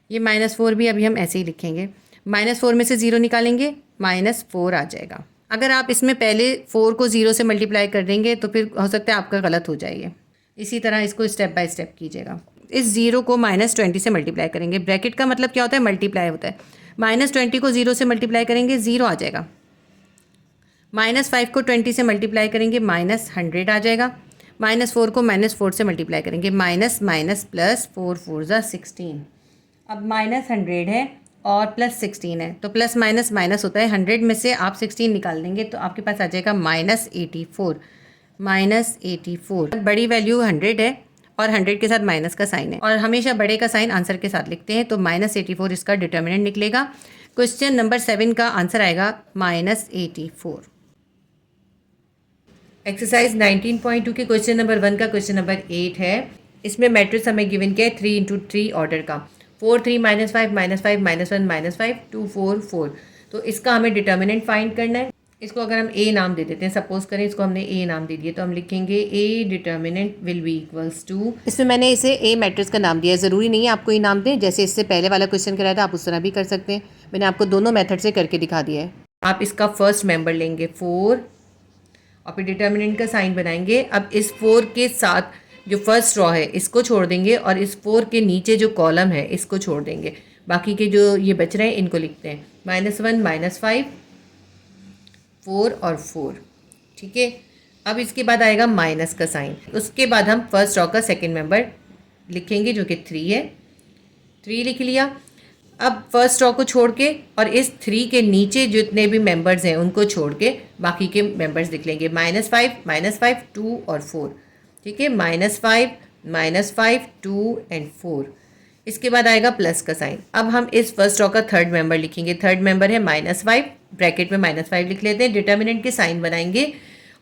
S1: ये -4 भी अभी हम ऐसे ही लिखेंगे, -4 में से 0 निकालेंगे, -4 आ जाएगा। अगर आप इसमें पहले 4 को 0 से मल्टीप्लाई कर देंगे तो फिर हो सकता है आपका गलत हो जाए। इसी तरह इसको स्टेप बाय स्टेप कीजिएगा। इस 0 को -20 से मल्टीप्लाई करेंगे, ब्रैकेट का मतलब क्या होता है, मल्टीप्लाई होता है। -20 को 0 से मल्टीप्लाई करेंगे, 0 आ जाएगा। -5 को 20 से मल्टीप्लाई करेंगे, -100 आ जाएगा। -4 को -4 से मल्टीप्लाई करेंगे, माइनस माइनस प्लस 4 4 ज़ा 16। अब -100 है और +16 है तो प्लस माइनस माइनस होता है, 100 में से आप 16 निकाल देंगे तो आपके पास आ जाएगा -84। -84 बड़ी वैल्यू 100 है और 100 के साथ माइनस का साइन है और हमेशा बड़े का साइन आंसर के साथ लिखते हैं, तो -84 इसका डिटर्मिनेंट निकलेगा। क्वेश्चन नंबर 7 का आंसर आएगा -84। एक्सरसाइज 19.2 के क्वेश्चन नंबर 1 का क्वेश्चन नंबर 8 है। इसमें मैट्रिक्स हमें गिवन किया है 3 × 3 ऑर्डर का, 4 3 -5 -5 -1 -5 2 4 4। तो इसका हमें डिटर्मिनेंट फाइंड करना है। इसको अगर हम ए नाम दे देते हैं, सपोज करें इसको हमने ए नाम दे दिया, तो हम लिखेंगे A determinant will be equals to, इसमें मैंने इसे ए मैट्रिक्स का नाम दिया है, ज़रूरी नहीं है आपको ये नाम दें, जैसे इससे पहले वाला क्वेश्चन कराया था आप उस तरह भी कर सकते हैं। मैंने आपको दोनों मेथड से करके दिखा दिया है। आप इसका फर्स्ट मेंबर लेंगे 4 और फिर डिटर्मिनेंट का साइन बनाएंगे। अब इस 4 के साथ जो फर्स्ट रॉ है इसको छोड़ देंगे और इस 4 के नीचे जो कॉलम है इसको छोड़ देंगे, बाकी के जो ये बच रहे हैं इनको लिखते हैं -1 -5 4 और 4। ठीक है, अब इसके बाद आएगा माइनस का साइन, उसके बाद हम फर्स्ट रॉ का सेकंड मेंबर लिखेंगे जो कि 3 है, 3 लिख लिया। अब फर्स्ट रॉ को छोड़ के और इस 3 के नीचे जितने भी मेंबर्स हैं उनको छोड़ के बाकी के मेंबर्स लिख लेंगे, -5 2 और 4। ठीक है, -5 2 एंड 4। इसके बाद आएगा प्लस का साइन। अब हम इस फर्स्ट रॉ का थर्ड मेंबर लिखेंगे, थर्ड मेंबर है -5, ब्रैकेट में -5 लिख लेते हैं, डिटर्मिनेंट के साइन बनाएंगे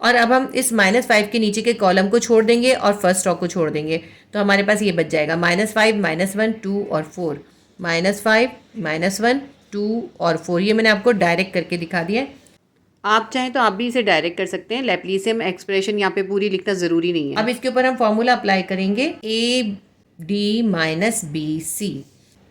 S1: और अब हम इस -5 के नीचे के कॉलम को छोड़ देंगे और फर्स्ट रॉ को छोड़ देंगे, तो हमारे पास ये बच जाएगा -5 -1 2 और 4, -5 -1 2 और 4। ये मैंने आपको डायरेक्ट करके दिखा दिया है, आप चाहें तो आप भी इसे डायरेक्ट कर सकते हैं, लैप्लासियन एक्सप्रेशन यहाँ पे पूरी लिखना ज़रूरी नहीं है। अब इसके ऊपर हम फॉर्मूला अप्लाई करेंगे, A D minus B C,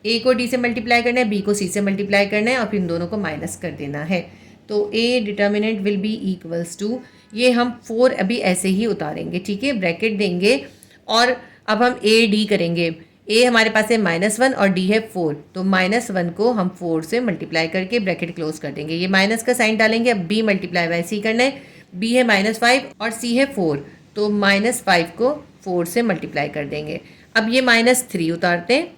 S1: A को डी से मल्टीप्लाई करना है, बी को सी से मल्टीप्लाई करना है और फिर इन दोनों को माइनस कर देना है, तो A determinant will be equals to, ये हम 4 अभी ऐसे ही उतारेंगे। ठीक है, ब्रैकेट देंगे और अब हम ए डी करेंगे, ए हमारे पास है -1 और डी है 4, तो -1 को हम 4 से मल्टीप्लाई करके ब्रैकेट क्लोज कर देंगे, ये माइनस का साइन डालेंगे। अब बी मल्टीप्लाई बाय सी करना है, बी है -5 और सी है 4, तो -5 को 4 से मल्टीप्लाई कर देंगे। अब ये -3 उतारते हैं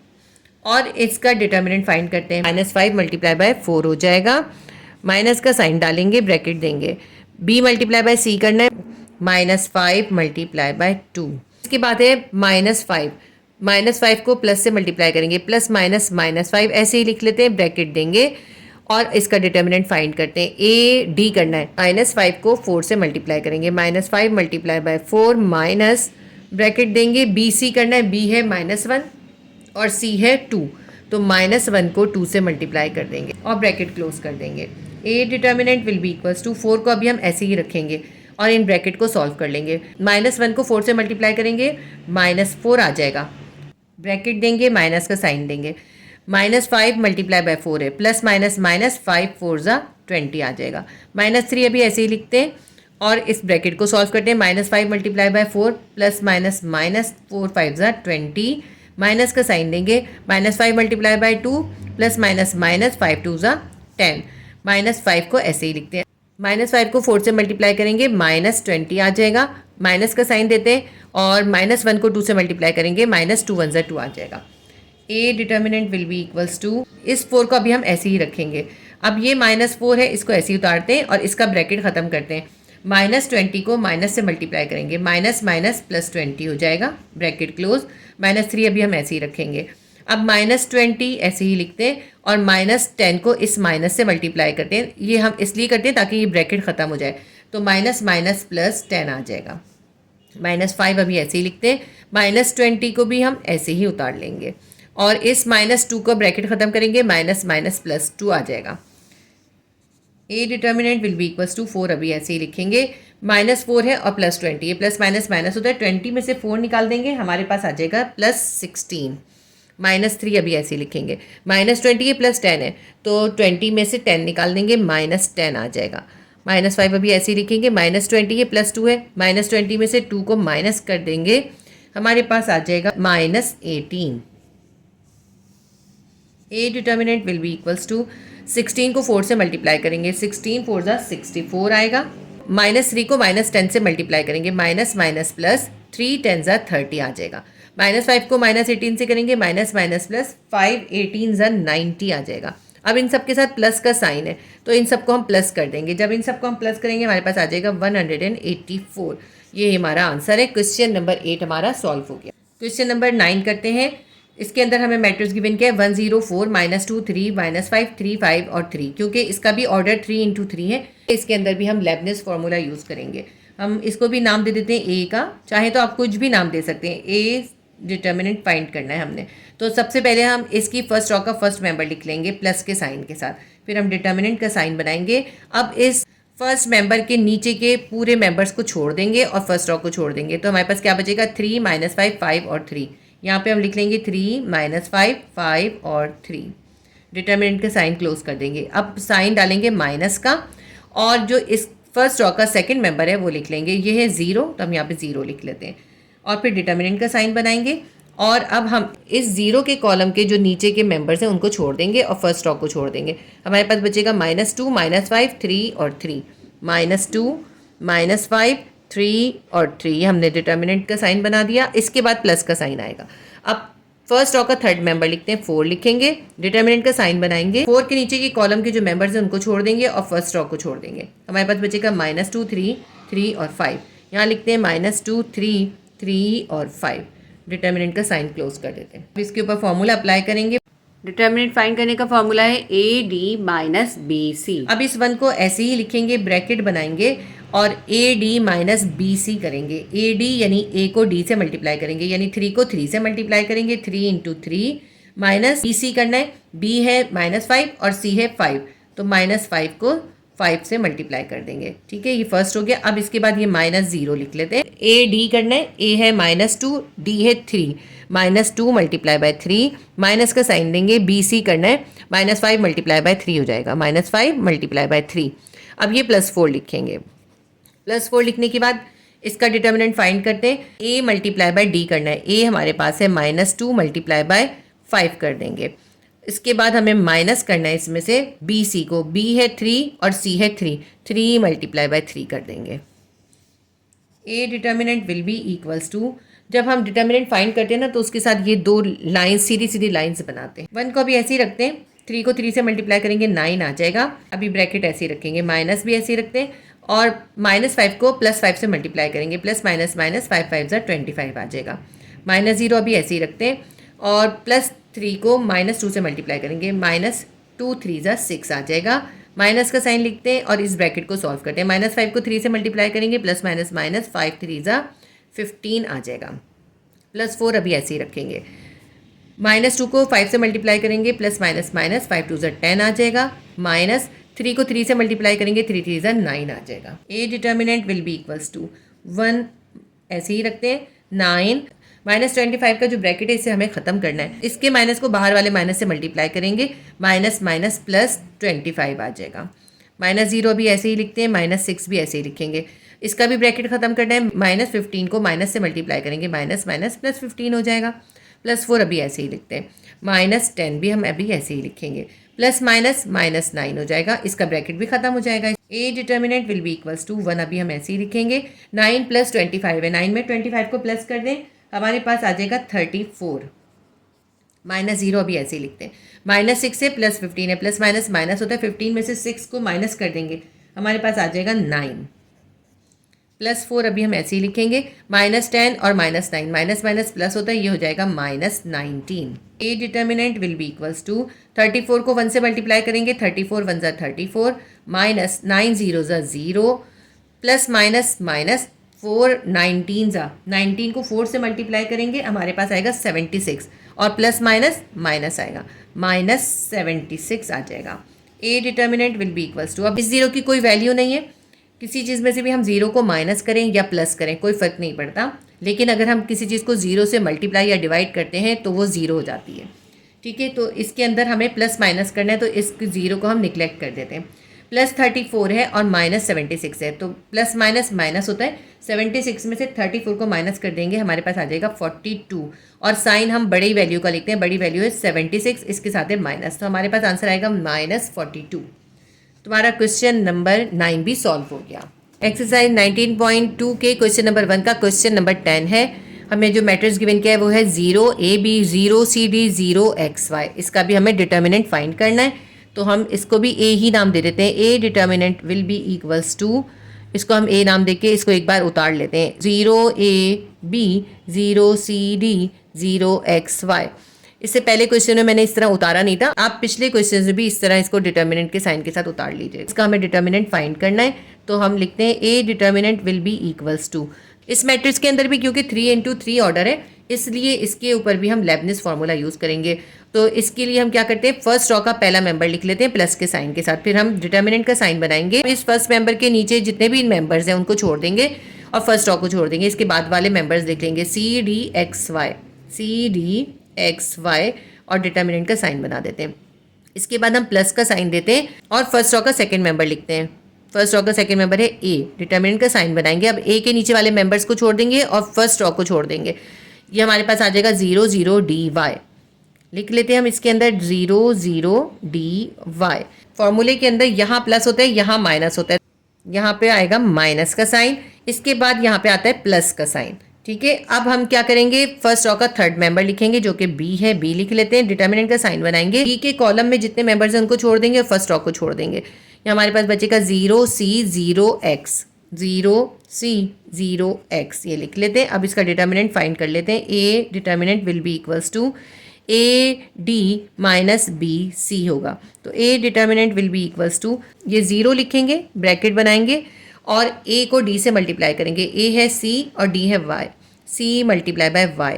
S1: और इसका डिटर्मिनेंट फाइंड करते हैं, -5 मल्टीप्लाई बाय 4 हो जाएगा, माइनस का साइन डालेंगे, ब्रैकेट देंगे, बी मल्टीप्लाई बाय सी करना है, -5 मल्टीप्लाई बाय 2। इसके बाद है -5 को प्लस से मल्टीप्लाई करेंगे, प्लस माइनस -5 ऐसे ही लिख लेते हैं, ब्रैकेट देंगे और इसका डिटर्मिनेंट फाइंड करते हैं, ए डी करना है, -5 को 4 से मल्टीप्लाई करेंगे, -5 मल्टीप्लाई बाय 4 माइनस ब्रैकेट देंगे, बी सी करना है, बी है -1 और सी है 2, तो -1 को 2 से मल्टीप्लाई कर देंगे और ब्रैकेट क्लोज कर देंगे। A determinant will be equals to, 4 को अभी हम ऐसे ही रखेंगे और इन ब्रैकेट को सॉल्व कर लेंगे। -1 को 4 से मल्टीप्लाई करेंगे, -4 आ जाएगा। ब्रैकेट देंगे, माइनस का साइन देंगे। -5 मल्टीप्लाई बाय 4 है, प्लस माइनस माइनस 5 4 ज़ा 20 आ जाएगा। -3 अभी ऐसे ही लिखते हैं और इस ब्रैकेट को सॉल्व करते हैं। -5 multiply by 4 plus minus minus 4 5 ज़ा 20, माइनस का साइन देंगे। -5 multiply by 2 plus minus minus 5 2 ज़ा 10, -5 को ऐसे ही लिखते हैं। -5 को 4 से मल्टीप्लाई करेंगे, -20 आ जाएगा। माइनस का साइन देते हैं और -1 को 2 से मल्टीप्लाई करेंगे, -2 1 ज़ा 2 आ जाएगा। A determinant will be equals to, इस 4 को अभी हम ऐसे ही रखेंगे। अब ये -4 है, इसको ऐसे ही उतारते हैं और इसका ब्रैकेट ख़त्म करते हैं। -20 को माइनस से मल्टीप्लाई करेंगे, माइनस माइनस प्लस 20 हो जाएगा, ब्रैकेट क्लोज। -3 अभी हम ऐसे ही रखेंगे। अब -20 ऐसे ही लिखते हैं और -10 को इस माइनस से मल्टीप्लाई करते हैं। ये हम इसलिए करते हैं ताकि ये ब्रैकेट ख़त्म हो जाए, तो माइनस माइनस प्लस 10 आ जाएगा। -5 अभी ऐसे ही लिखते हैं। -20 को भी हम ऐसे ही उतार लेंगे और इस -2 को ब्रैकेट ख़त्म करेंगे, माइनस माइनस प्लस 2 आ जाएगा। A determinant will be equals to 4 अभी ऐसे ही लिखेंगे। -4 है और +20, ये प्लस माइनस माइनस होता है। 20 में से 4 निकाल देंगे, हमारे पास आ जाएगा +16। -3 अभी ऐसे ही लिखेंगे। -20 है +10 है, तो 20 में से 10 निकाल देंगे, -10 आ जाएगा। -5 अभी ऐसे ही लिखेंगे। -20 है +2 है, -20 में से 2 को माइनस कर देंगे, हमारे पास आ जाएगा -18। A determinant will be equals to, 16 को 4 से मल्टीप्लाई करेंगे, 16 4 ज़ा 64 आएगा। -3 को -10 से मल्टीप्लाई करेंगे, माइनस माइनस प्लस 3 10 ज़ा 30 आ जाएगा। -5 को -18 से करेंगे, माइनस माइनस प्लस 5 18 ज़ा 90 आ जाएगा। अब इन सब के साथ प्लस का साइन है, तो इन सबको हम प्लस कर देंगे। जब इन सबको हम प्लस करेंगे, हमारे पास आ जाएगा 184। ये हमारा आंसर है। क्वेश्चन नंबर 8 हमारा सॉल्व हो गया। क्वेश्चन नंबर 9 करते हैं। इसके अंदर हमें मैट्रिक्स गिवन किया है 1 0 4 -2 3 -5 3 5 और 3, क्योंकि इसका भी ऑर्डर 3 × 3 है। इसके अंदर भी हम लेबनिज़ फार्मूला यूज़ करेंगे। हम इसको भी नाम दे देते हैं ए का, चाहे तो आप कुछ भी नाम दे सकते हैं। ए डिटर्मिनेंट फाइंड करना है हमने, तो सबसे पहले हम इसकी फर्स्ट रॉ का फर्स्ट मेंबर लिख लेंगे प्लस के साइन के साथ, फिर हम डिटर्मिनेंट का साइन बनाएंगे। अब इस फर्स्ट मेंबर के नीचे के पूरे मेंबर्स को छोड़ देंगे और फर्स्ट रॉ को छोड़ देंगे, तो हमारे पास क्या बचेगा 3 -5 5 और 3। यहाँ पे हम लिख लेंगे 3 -5 5 और 3। डिटर्मिनेंट का साइन क्लोज कर देंगे। अब साइन डालेंगे माइनस का और जो इस फर्स्ट रॉ का सेकंड मेंबर है वो लिख लेंगे। ये है 0, तो हम यहाँ पे 0 लिख लेते हैं और फिर डिटर्मिनेंट का साइन बनाएंगे। और अब हम इस 0 के कॉलम के जो नीचे के मेंबर्स हैं उनको छोड़ देंगे और फर्स्ट रॉ को छोड़ देंगे। हमारे पास बचेगा -2 -5 3 और 3, -2 -5 3 और 3। हमने डिटर्मिनेंट का साइन बना दिया। इसके बाद प्लस का साइन आएगा। अब फर्स्ट रॉ का थर्ड मेंबर लिखते हैं, 4 लिखेंगे, डिटर्मिनेंट का साइन बनाएंगे। 4 के नीचे की कॉलम के जो मेंबर्स हैं उनको छोड़ देंगे और फर्स्ट रॉ को छोड़ देंगे। हमारे पास बचेगा -2 3 3 और 5। यहाँ लिखते हैं -2 3 3 और 5। डिटर्मिनेंट का साइन क्लोज कर देते हैं। अब इसके ऊपर फॉर्मूला अप्लाई करेंगे। डिटर्मिनेंट फाइंड करने का फॉर्मूला है AD - BC। अब इस 1 को ऐसे ही लिखेंगे, ब्रैकेट बनाएंगे और AD - BC करेंगे। AD यानी A को D से मल्टीप्लाई करेंगे, यानी 3 को 3 से मल्टीप्लाई करेंगे, 3 × 3 माइनस BC करना है। B है -5 और C है 5, तो -5 को 5 से मल्टीप्लाई कर देंगे। ठीक है, ये फर्स्ट हो गया। अब इसके बाद ये -0 लिख लेते हैं। AD करना है, A है -2, D है 3, -2 मल्टीप्लाई बाय 3, माइनस का साइन देंगे। BC करना है, -5 मल्टीप्लाई बाय 3 हो जाएगा, -5 मल्टीप्लाई बाय 3। अब ये +4 लिखेंगे। +4 लिखने के बाद इसका डिटर्मिनेंट फाइंड करते हैं। A मल्टीप्लाई बाय D करना है। A हमारे पास है -2 मल्टीप्लाई बाय 5 कर देंगे। इसके बाद हमें माइनस करना है इसमें से BC को। B है 3 और C है 3, 3 मल्टीप्लाई बाय 3 कर देंगे। A determinant will be equals to, जब हम डिटर्मिनेंट फाइंड करते हैं ना तो उसके साथ ये 2 लाइन्स सीधी सीधी लाइन्स बनाते हैं। 1 को भी ऐसे ही रखते हैं, 3 को 3 से मल्टीप्लाई करेंगे 9 आ जाएगा। अभी ब्रैकेट ऐसे ही रखेंगे, माइनस भी ऐसे ही रखते हैं और -5 को +5 से मल्टीप्लाई करेंगे, प्लस माइनस माइनस 5 5 ज़ा 25 आ जाएगा। -0 अभी ऐसे ही रखते हैं और +3 को -2 से मल्टीप्लाई करेंगे, -2 3 ज़ा 6 आ जाएगा। माइनस का साइन लिखते हैं और इस ब्रैकेट को सॉल्व करते हैं। -5 को 3 से मल्टीप्लाई करेंगे, प्लस माइनस माइनस 5 3 ज़ा 15 आ जाएगा। +4 अभी ऐसे ही रखेंगे। -2 को 5 से मल्टीप्लाई करेंगे, प्लस माइनस माइनस 5 2 ज़ा 10 आ जाएगा। 3 को 3 से मल्टीप्लाई करेंगे, 3 3 ज़ा 9 आ जाएगा। A determinant will be equals to 1, ऐसे ही रखते हैं 9 -25 का जो ब्रैकेट है इसे हमें ख़त्म करना है। इसके माइनस को बाहर वाले माइनस से मल्टीप्लाई करेंगे, माइनस माइनस प्लस 25 आ जाएगा। -0 भी ऐसे ही लिखते हैं, -6 भी ऐसे ही लिखेंगे। इसका भी ब्रैकेट ख़त्म करना है, -15 को माइनस से मल्टीप्लाई करेंगे, माइनस माइनस प्लस 15 हो जाएगा। +4 अभी ऐसे ही लिखते हैं, -10 भी हम अभी ऐसे ही लिखेंगे, प्लस माइनस -9 हो जाएगा। इसका ब्रैकेट भी खत्म हो जाएगा। A determinant will be equals to 1 अभी हम ऐसे ही लिखेंगे। 9 + 25 है, 9 में 25 को प्लस कर दें, हमारे पास आ जाएगा 34। -0 अभी ऐसे ही लिखते हैं, -6 से +15 है, प्लस माइनस माइनस होता है, 15 में से 6 को माइनस कर देंगे, हमारे पास आ जाएगा 9। +4 अभी हम ऐसे ही लिखेंगे, -10 और -9, माइनस माइनस प्लस होता है, ये हो जाएगा -19। A determinant will be equals to 34 को 1 से मल्टीप्लाई करेंगे, 34 1 ज़ा 34, माइनस 9 0 ज़ा 0, प्लस माइनस माइनस 4 19 ज़ा 19 को 4 से मल्टीप्लाई करेंगे, हमारे पास आएगा 76, और प्लस माइनस माइनस आएगा, -76 आ जाएगा। A determinant will be equals to, अब इस जीरो की कोई वैल्यू नहीं है, किसी चीज़ में से भी हम जीरो को माइनस करें या प्लस करें कोई फ़र्क नहीं पड़ता, लेकिन अगर हम किसी चीज़ को जीरो से मल्टीप्लाई या डिवाइड करते हैं तो वो ज़ीरो हो जाती है। ठीक है, तो इसके अंदर हमें प्लस माइनस करना है, तो इस ज़ीरो को हम निगलेक्ट कर देते हैं। +34 है और -76 है, तो प्लस माइनस माइनस होता है, 76 में से 34 को माइनस कर देंगे, हमारे पास आ जाएगा 42, और साइन हम बड़ी वैल्यू का लिखते हैं, बड़ी वैल्यू है 76, इसके साथ है माइनस, तो हमारे पास आंसर आएगा -42। तुम्हारा क्वेश्चन नंबर 9 भी सॉल्व हो गया। एक्सरसाइज 19.2 के क्वेश्चन नंबर 1 का क्वेश्चन नंबर 10 है। हमें जो मैट्रिक्स गिवन किया है वो है 0 AB 0 CD 0 XY। इसका भी हमें डिटर्मिनेंट फाइंड करना है, तो हम इसको भी ए ही नाम दे देते हैं। A determinant will be equals to, इसको हम ए नाम देके इसको एक बार उतार लेते हैं, 0 AB 0 CD 0 XY। इससे पहले क्वेश्चन में मैंने इस तरह उतारा नहीं था, आप पिछले क्वेश्चन में भी इस तरह इसको डिटर्मिनेंट के साइन के साथ उतार लीजिए। इसका हमें डिटर्मिनेंट फाइंड करना है, तो हम लिखते हैं A determinant will be equals to, इस मैट्रिक्स के अंदर भी क्योंकि 3 × 3 ऑर्डर है, इसलिए इसके ऊपर भी हम लेबनिज़ फार्मूला यूज़ करेंगे। तो इसके लिए हम क्या करते हैं, फर्स्ट रॉ का पहला मेंबर लिख लेते हैं प्लस के साइन के साथ, फिर हम डिटर्मिनेंट का साइन बनाएंगे। इस फर्स्ट मेंबर के नीचे जितने भी मेंबर्स हैं उनको छोड़ देंगे और फर्स्ट रॉ को छोड़ देंगे, इसके बाद वाले मेंबर्स देख लेंगे, सी डी एक्स वाई और डिटर्मिनेंट का साइन बना देते हैं। इसके बाद हम प्लस का साइन देते हैं और फर्स्ट रॉ का सेकंड मेंबर लिखते हैं। फर्स्ट रॉ का सेकंड मेंबर है ए, डिटर्मिनेंट का साइन बनाएंगे। अब ए के नीचे वाले मेंबर्स को छोड़ देंगे और फर्स्ट रॉ को छोड़ देंगे, ये हमारे पास आ जाएगा 0 0 dy। लिख लेते हैं हम इसके अंदर 0 0 dy। फॉर्मूले के अंदर यहाँ प्लस होता है, यहाँ माइनस होता है, यहाँ पे आएगा माइनस का साइन, इसके बाद यहाँ पे आता है प्लस का साइन। ठीक है, अब हम क्या करेंगे, फर्स्ट रॉ का थर्ड मेंबर लिखेंगे जो कि बी है, बी लिख लेते हैं, डिटर्मिनेंट का साइन बनाएंगे, बी के कॉलम में जितने मेंबर्स हैं उनको छोड़ देंगे और फर्स्ट रॉ को छोड़ देंगे। ये हमारे पास बचेगा 0 C 0 X, 0 C 0 X, ये लिख लेते हैं। अब इसका डिटर्मिनेंट फाइंड कर लेते हैं। A determinant will be equals to AD minus BC होगा, तो A determinant will be equals to, ये 0 लिखेंगे, ब्रैकेट बनाएंगे और a को d से मल्टीप्लाई करेंगे, a है c और d है y, c multiply bye y,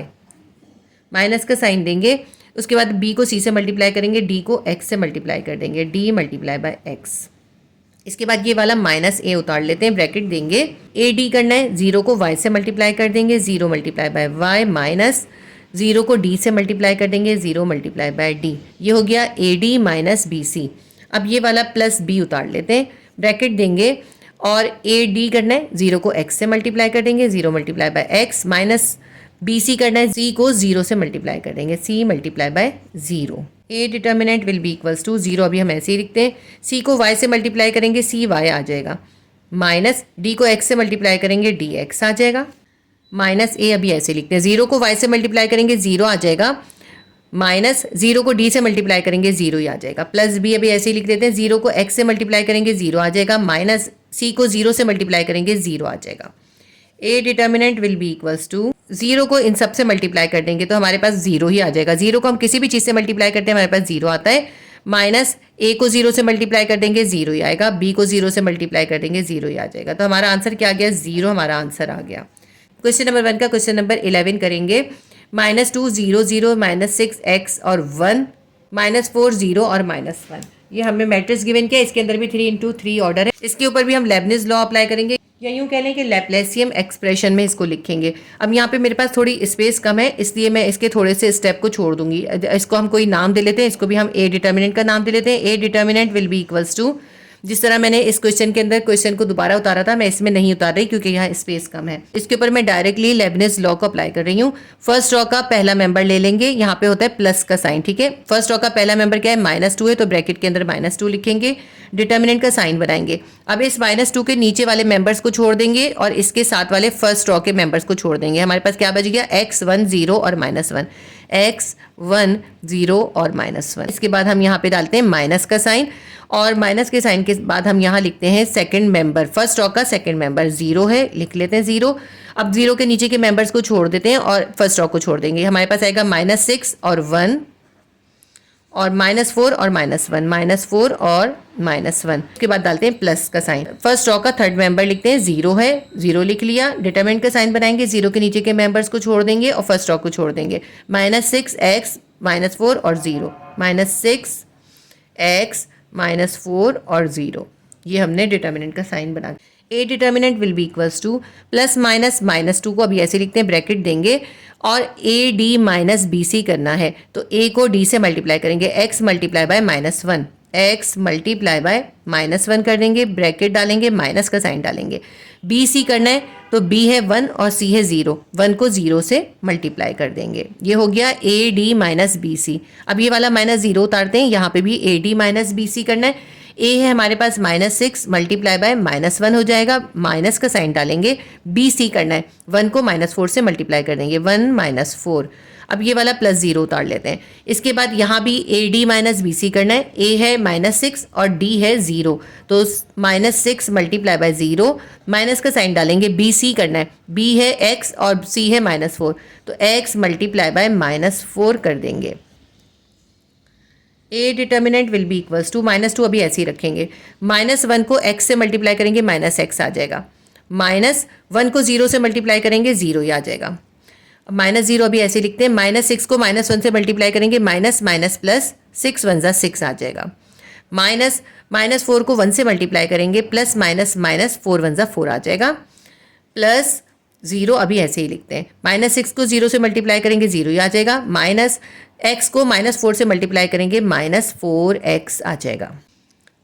S1: minus का साइन देंगे। उसके बाद b को c से मल्टीप्लाई करेंगे, d को x से मल्टीप्लाई कर देंगे, d मल्टीप्लाई बाय x। इसके बाद ये वाला माइनस a उतार लेते हैं, ब्रैकेट देंगे, AD करना है, 0 को y से मल्टीप्लाई कर देंगे, 0 मल्टीप्लाई बाय y, माइनस 0 को d से मल्टीप्लाई कर देंगे, 0 मल्टीप्लाई बाय d। ये हो गया AD माइनस BC। अब ये वाला प्लस b उतार लेते हैं, ब्रैकेट देंगे और AD करना है, 0 को x से मल्टीप्लाई कर देंगे, 0 multiply by x, minus BC करना है, c को 0 से मल्टीप्लाई कर देंगे, c multiply by 0। A determinant will be equals to, 0 अभी हम ऐसे ही लिखते हैं, c को y से मल्टीप्लाई करेंगे, cy आ जाएगा, माइनस d को x से मल्टीप्लाई करेंगे, dx आ जाएगा, माइनस a अभी ऐसे लिखते हैं, 0 को y से मल्टीप्लाई करेंगे, 0 आ जाएगा, माइनस 0 को d से मल्टीप्लाई करेंगे, 0 ही आ जाएगा, प्लस b अभी ऐसे ही लिख देते हैं, 0 को x से मल्टीप्लाई करेंगे, 0 आ जाएगा, माइनस c को 0 से मल्टीप्लाई करेंगे, 0 आ जाएगा। A determinant will be equals to, 0 को इन सब से मल्टीप्लाई कर देंगे तो हमारे पास 0 ही आ जाएगा, 0 को हम किसी भी चीज़ से मल्टीप्लाई करते हैं हमारे पास 0 आता है, माइनस a को 0 से मल्टीप्लाई कर देंगे, 0 ही आएगा, b को 0 से मल्टीप्लाई कर देंगे, 0 ही आ जाएगा। तो हमारा आंसर क्या आ गया, 0 हमारा आंसर आ गया। क्वेश्चन नंबर 1 का क्वेश्चन नंबर 11 करेंगे, -2 0 0 -6 x और 1 -4 0 और -1। ये हमें मैट्रिक्स गिवन किया, इसके अंदर भी 3 × 3 ऑर्डर है। इसके ऊपर भी हम लेबनिज लॉ अप्लाई करेंगे, या यूँ कह लें कि लैप्लासियन एक्सप्रेशन में इसको लिखेंगे। अब यहाँ पे मेरे पास थोड़ी स्पेस कम है, इसलिए मैं इसके थोड़े से स्टेप को छोड़ दूंगी। इसको हम कोई नाम दे लेते हैं, इसको भी हम ए डिटर्मिनेंट का नाम दे लेते हैं। A determinant will be equals to, जिस तरह मैंने इस क्वेश्चन के अंदर क्वेश्चन को दोबारा उतारा था, मैं इसमें नहीं उतार रही क्योंकि यहाँ स्पेस कम है। इसके ऊपर मैं डायरेक्टली लेबनिज लॉ को अप्लाई कर रही हूँ। फर्स्ट रॉ का पहला मेंबर ले लेंगे, यहाँ पे होता है प्लस का साइन, ठीक है। फर्स्ट रॉ का पहला मेंबर क्या है, -2 है, तो ब्रैकेट के अंदर -2 लिखेंगे, डिटर्मिनेंट का साइन बनाएंगे। अब इस -2 के नीचे वाले मेंबर्स को छोड़ देंगे और इसके साथ वाले फर्स्ट रॉ के मेंबर्स को छोड़ देंगे। हमारे पास क्या बच गया, x1 0 और -1, x1 0 और -1। इसके बाद हम यहाँ पे डालते हैं माइनस का साइन, और माइनस के साइन के बाद हम यहाँ लिखते हैं सेकंड मेंबर, फर्स्ट रॉ का सेकंड मेंबर 0 है, लिख लेते हैं 0। अब 0 के नीचे के मेंबर्स को छोड़ देते हैं और फर्स्ट रॉ को छोड़ देंगे। हमारे पास आएगा -6 और 1 और -4 और -1, -4 और -1। उसके बाद डालते हैं प्लस का साइन। फर्स्ट रॉ का थर्ड मेंबर लिखते हैं 0 है, 0 लिख लिया। डिटरमिनेंट का साइन बनाएंगे, 0 के नीचे के मेंबर्स को छोड़ देंगे और फर्स्ट रॉ को छोड़ देंगे। -6x -4 और 0, -6x -4 और 0, ये हमने डिटर्मिनेंट का साइन बना। A determinant will be equals to plus minus -2 को अभी ऐसे लिखते हैं, ब्रैकेट देंगे और A D minus B C करना है, तो ए को डी से मल्टीप्लाई करेंगे, x multiply by -1, x multiply by -1 कर देंगे, ब्रैकेट डालेंगे, माइनस का साइन डालेंगे। बी सी करना है तो b है 1 और c है 0, 1 को 0 से मल्टीप्लाई कर देंगे। ये हो गया A D minus B C. अब ये वाला -0 उतारते हैं, यहाँ पे भी A D minus B C करना है। a है हमारे पास -6 मल्टीप्लाई बाय -1 हो जाएगा, माइनस का साइन डालेंगे। बी सी करना है, 1 को -4 से मल्टीप्लाई कर देंगे, 1 - 4। अब ये वाला +0 उतार लेते हैं। इसके बाद यहाँ भी A D minus B C करना है। a है -6 और d है 0, तो -6 मल्टीप्लाई बाय 0, माइनस का साइन डालेंगे। बी सी करना है, b है x और c है -4, तो x मल्टीप्लाई बाय -4 कर देंगे। A determinant will be equals to -2 अभी ऐसे ही रखेंगे, -1 को x से मल्टीप्लाई करेंगे, -x आ जाएगा। -1 को 0 से मल्टीप्लाई करेंगे, 0 ही आ जाएगा। -0 अभी ऐसे लिखते हैं, -6 को -1 से मल्टीप्लाई करेंगे, माइनस प्लस 6 1 ज़ा 6 आ जाएगा। -4 को 1 से मल्टीप्लाई करेंगे, प्लस -4 1 ज़ा 4 आ जाएगा। प्लस 0 अभी ऐसे ही लिखते हैं, -6 को 0 से मल्टीप्लाई करेंगे, 0 ही आ जाएगा। x को -4 से मल्टीप्लाई करेंगे, -4x आ जाएगा।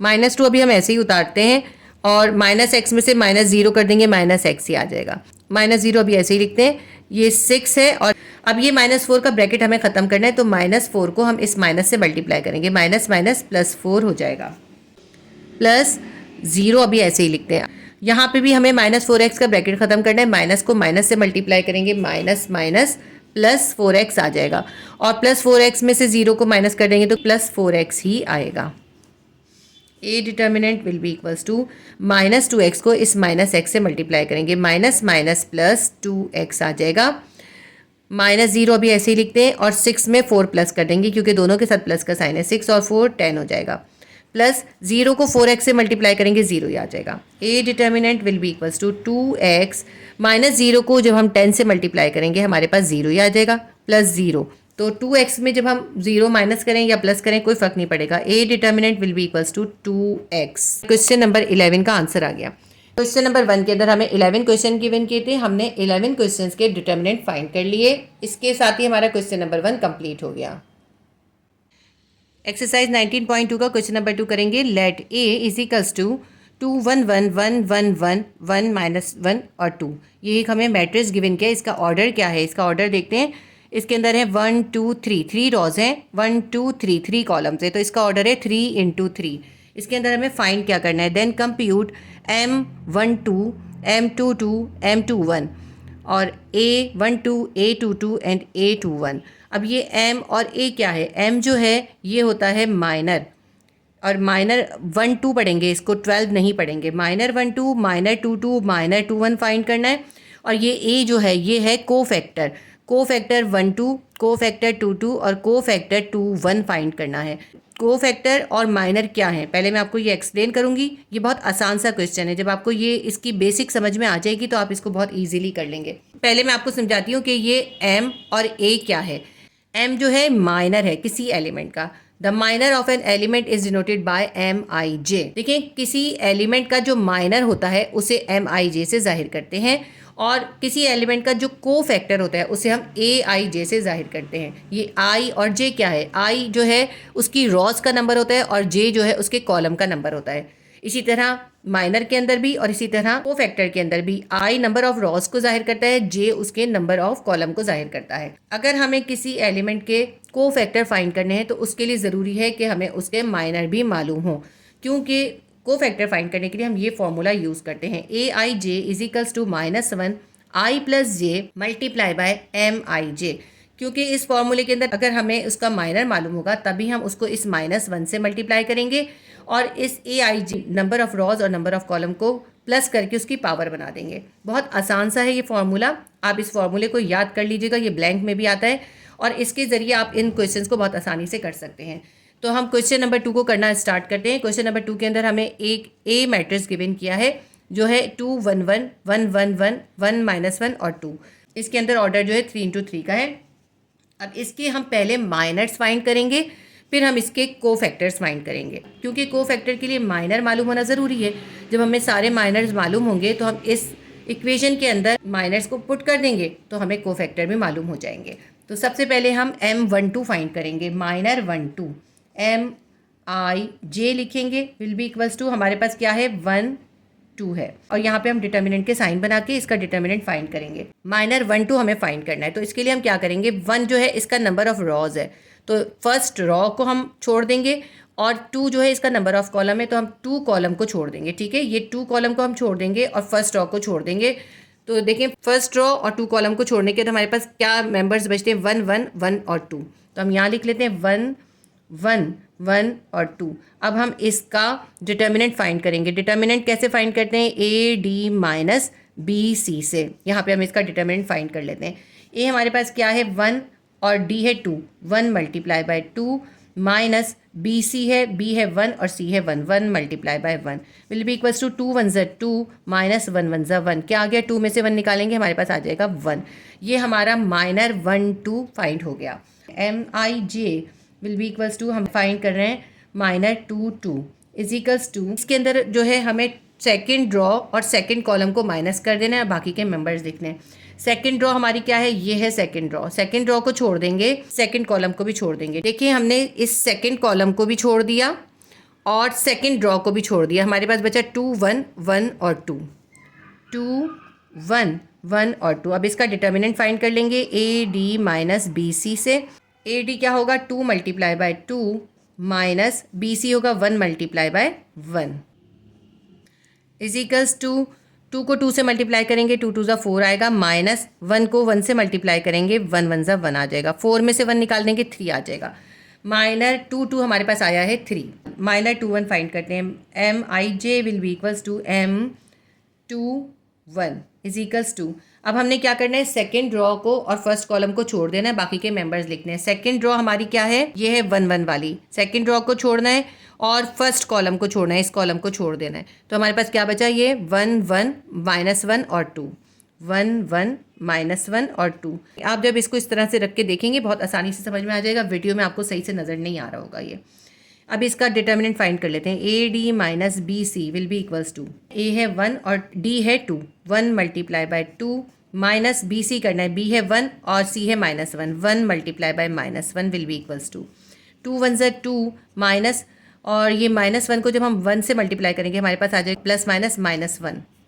S1: -2 अभी हम ऐसे ही उतारते हैं और -x में से -0 कर देंगे, -x ही आ जाएगा। -0 अभी ऐसे ही लिखते हैं, ये 6 है और अब ये -4 का ब्रैकेट हमें ख़त्म करना है, तो -4 को हम इस माइनस से मल्टीप्लाई करेंगे, +4 हो जाएगा। +0 अभी ऐसे ही लिखते हैं, यहाँ पे भी हमें -4x का ब्रैकेट ख़त्म करना है, माइनस को माइनस से मल्टीप्लाई करेंगे, +4x आ जाएगा। और +4x में से 0 को माइनस कर देंगे तो +4x ही आएगा। A determinant will be equals to -2x को इस -x से मल्टीप्लाई करेंगे, -+2x आ जाएगा। -0 अभी ऐसे ही लिखते हैं और 6 में 4 प्लस कर देंगे क्योंकि दोनों के साथ प्लस का साइन है, 6 और 4 10 हो जाएगा। +0 को 4x से मल्टीप्लाई करेंगे, 0 ही आ जाएगा। A determinant will be equals to 2x, -0 को जब हम 10 से मल्टीप्लाई करेंगे हमारे पास 0 ही आ जाएगा, +0। तो 2x में जब हम 0 माइनस करें या प्लस करें कोई फर्क नहीं पड़ेगा। A determinant will be equals to 2x। Question number 11 का आंसर आ गया। क्वेश्चन नंबर 1 के अंदर हमें 11 क्वेश्चन गिवन किए थे, हमने 11 क्वेश्चन के डिटर्मिनेंट फाइंड कर लिए। इसके साथ ही हमारा क्वेश्चन नंबर 1 कंप्लीट हो गया। एक्सरसाइज 19.2 का क्वेश्चन नंबर 2 करेंगे। Let a is equals to 2 1 1 1 1 1 1 -1 और 2। ये एक हमें मैट्रिक्स गिवन किया है, इसका ऑर्डर क्या है, इसका ऑर्डर देखते हैं। इसके अंदर है 1 2 3, 3 रॉज हैं, 1 2 3, 3 कॉलम्स है, तो इसका ऑर्डर है 3 × 3। इसके अंदर हमें फाइंड क्या करना है, then compute m12 m22 m21 और a12 a22 एंड a21। अब ये m और a क्या है, m जो है ये होता है माइनर, और माइनर 1 2 पढ़ेंगे, इसको 12 नहीं पढ़ेंगे। माइनर 1 2 माइनर 2 2 माइनर 2 1 फाइंड करना है। और ये a जो है ये है कोफैक्टर, कोफैक्टर 1 2, कोफैक्टर 2 2 और कोफैक्टर 2 1 फाइंड करना है। कोफैक्टर और माइनर क्या है पहले मैं आपको ये एक्सप्लेन करूंगी। ये बहुत आसान सा क्वेश्चन है, जब आपको ये इसकी बेसिक समझ में आ जाएगी तो आप इसको बहुत इजीली कर लेंगे। पहले मैं आपको समझाती हूँ कि ये m और a क्या है। m जो है माइनर है किसी एलिमेंट का, the minor of an element is denoted by MIJ। देखिए किसी एलिमेंट का जो माइनर होता है उसे MIJ से जाहिर करते हैं, और किसी एलिमेंट का जो को फैक्टर होता है उसे हम AIJ से जाहिर करते हैं। ये I और J क्या है? I जो है उसकी रॉस का नंबर होता है और J जो है उसके कॉलम का नंबर होता है। इसी तरह माइनर के अंदर भी और इसी तरह को फैक्टर के अंदर भी I नंबर ऑफ रॉस को जाहिर करता है, J उसके नंबर ऑफ कॉलम को जाहिर करता है। अगर हमें किसी एलिमेंट के को फैक्टर फाइंड करने हैं तो उसके लिए ज़रूरी है कि हमें उसके माइनर भी मालूम हो, क्योंकि को फैक्टर फाइंड करने के लिए हम ये फॉर्मूला यूज़ करते हैं AIJ is equals to -1 I plus J multiply by MIJ। क्योंकि इस फॉर्मूले के अंदर अगर हमें उसका माइनर मालूम होगा तभी हम उसको इस -1 से मल्टीप्लाई करेंगे और इस AIJ नंबर ऑफ रॉज और नंबर ऑफ कॉलम को प्लस करके उसकी पावर बना देंगे। बहुत आसान सा है ये फॉर्मूला, आप इस फॉर्मूले को याद कर लीजिएगा, ये ब्लैंक में भी आता है और इसके ज़रिए आप इन क्वेश्चंस को बहुत आसानी से कर सकते हैं। तो हम क्वेश्चन नंबर 2 को करना स्टार्ट करते हैं। क्वेश्चन नंबर 2 के अंदर हमें एक A मैट्रिक्स गिवन किया है जो है 2 1 1 1 1 1 1 -1 और 2। इसके अंदर ऑर्डर जो है 3 × 3 का है। अब इसके हम पहले माइनर्स फाइंड करेंगे, फिर हम इसके को फैक्टर्स फाइंड करेंगे, क्योंकि को फैक्टर के लिए माइनर मालूम होना ज़रूरी है। जब हमें सारे माइनर्स मालूम होंगे तो हम इस इक्वेशन के अंदर माइनर्स को पुट कर देंगे तो हमें को फैक्टर भी मालूम हो जाएंगे। तो सबसे पहले हम M12 फाइंड करेंगे, माइनर 12 MIJ लिखेंगे विल बी इक्वल्स टू, हमारे पास क्या है 1 2 है और यहाँ पे हम डिटर्मिनेंट के साइन बना के इसका डिटर्मिनेंट फाइंड करेंगे। माइनर 1 2 हमें फाइंड करना है, तो इसके लिए हम क्या करेंगे, 1 जो है इसका नंबर ऑफ रॉज है तो फर्स्ट रॉ को हम छोड़ देंगे और 2 जो है इसका नंबर ऑफ कॉलम है तो हम 2 कॉलम को छोड़ देंगे। ठीक है, ये 2 कॉलम को हम छोड़ देंगे और फर्स्ट रॉ को छोड़ देंगे। तो देखें फर्स्ट रॉ और 2 कॉलम को छोड़ने के तो हमारे पास क्या मेंबर्स बचते हैं 1 1 1 और 2। तो हम यहाँ लिख लेते हैं 1 1 1 और 2। अब हम इसका डिटर्मिनेंट फाइंड करेंगे। डिटर्मिनेंट कैसे फाइंड करते हैं, AD माइनस BC से। यहाँ पे हम इसका डिटर्मिनेंट फाइंड कर लेते हैं। A हमारे पास क्या है 1 और D है 2, 1 मल्टीप्लाई बाय 2 माइनस BC है, B है 1 और C है 1, 1 multiply by 1 will be equals to 2 1 ज़ा 2 माइनस 1 1 ज़ा 1। क्या आ गया, 2 में से 1 निकालेंगे हमारे पास आ जाएगा 1। ये हमारा माइनर 1 2 फाइंड हो गया। MIJ will be equals to, हम फाइंड कर रहे हैं माइनर 2 2 इज इक्वल्स टू, इसके अंदर जो है हमें सेकेंड रॉ और सेकेंड कॉलम को माइनस कर देना है, बाकी के मेंबर्स लिखने हैं। सेकेंड रॉ हमारी क्या है, ये है सेकेंड रॉ। सेकेंड रॉ को छोड़ देंगे, सेकेंड कॉलम को भी छोड़ देंगे। देखिए हमने इस सेकेंड कॉलम को भी छोड़ दिया और सेकेंड रॉ को भी छोड़ दिया। हमारे पास बचा 2 1 1 और 2 2 1 1 और 2। अब इसका डिटर्मिनेंट फाइंड कर लेंगे AD माइनस BC से। AD क्या होगा 2 मल्टीप्लाई बाय 2 माइनस BC होगा 1 multiply by 1 is equals to, 2 को 2 से मल्टीप्लाई करेंगे 2 2 ज़ा 4 आएगा, माइनस 1 को 1 से मल्टीप्लाई करेंगे 1 1 ज़ा 1 आ जाएगा, 4 में से 1 निकाल देंगे 3 आ जाएगा। माइनर 2 2 हमारे पास आया है 3। माइनर 2 1 फाइंड करते हैं। MIJ will be equals to M2 1 is equals to, अब हमने क्या करना है, सेकेंड रॉ को और फर्स्ट कॉलम को छोड़ देना है, बाकी के मेंबर्स लिखने हैं। सेकेंड रॉ हमारी क्या है, ये है 1 1 वाली। सेकेंड रॉ को छोड़ना है और फर्स्ट कॉलम को छोड़ना है, इस कॉलम को छोड़ देना है। तो हमारे पास क्या बचा, ये 1 1 माइनस 1 और 2, 1 1 माइनस 1 और 2। आप जब इसको इस तरह से रख के देखेंगे बहुत आसानी से समझ में आ जाएगा, वीडियो में आपको सही से नज़र नहीं आ रहा होगा ये। अब इसका डिटर्मिनेंट फाइंड कर लेते हैं। AD minus BC will be equals to, A है 1 और D है 2, 1 मल्टीप्लाई बाय 2 माइनस BC करना है, B है 1 और C है -1, 1 multiply by -1 will be equals to 2 1 ज़ा 2 माइनस, और ये -1 को जब हम 1 से मल्टीप्लाई करेंगे हमारे पास आ जाएगा प्लस माइनस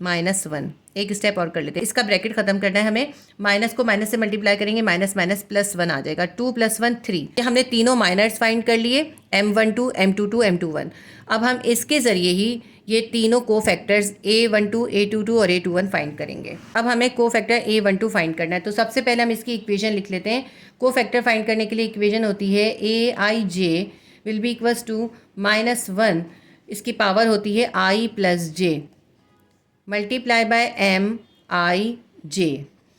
S1: -1। एक स्टेप और कर लेते हैं, इसका ब्रैकेट खत्म करना है हमें। माइनस को माइनस से मल्टीप्लाई करेंगे, माइनस माइनस प्लस 1 आ जाएगा, 2 + 1 3। हमने तीनों माइनर्स फाइंड कर लिए, M12 M22 M21। अब हम इसके ज़रिए ही ये तीनों को फैक्टर्स A12 A22 और A21 फाइंड करेंगे। अब हमें को फैक्टर A12 फाइंड करना है, तो सबसे पहले हम इसकी इक्वेशन लिख लेते हैं। को फैक्टर फाइंड करने के लिए इक्वेशन होती है AIJ will be equals to -1, इसकी पावर होती है I + J multiply by MIJ।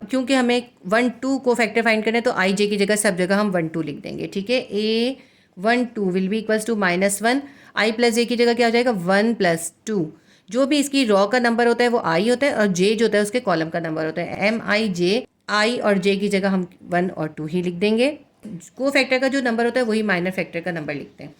S1: क्योंकि हमें 1 2 को फैक्टर फाइंड करना है तो IJ की जगह सब जगह हम 1 2 लिख देंगे। ठीक है, A12 will be equals to -1, I + J की जगह क्या हो जाएगा 1 + 2। जो भी इसकी रॉ का नंबर होता है वो I होता है और J जो होता है उसके कॉलम का नंबर होता है। MIJ, I और J की जगह हम 1 और 2 ही लिख देंगे। को फैक्टर का जो नंबर होता है वही माइनर फैक्टर का नंबर लिखते हैं।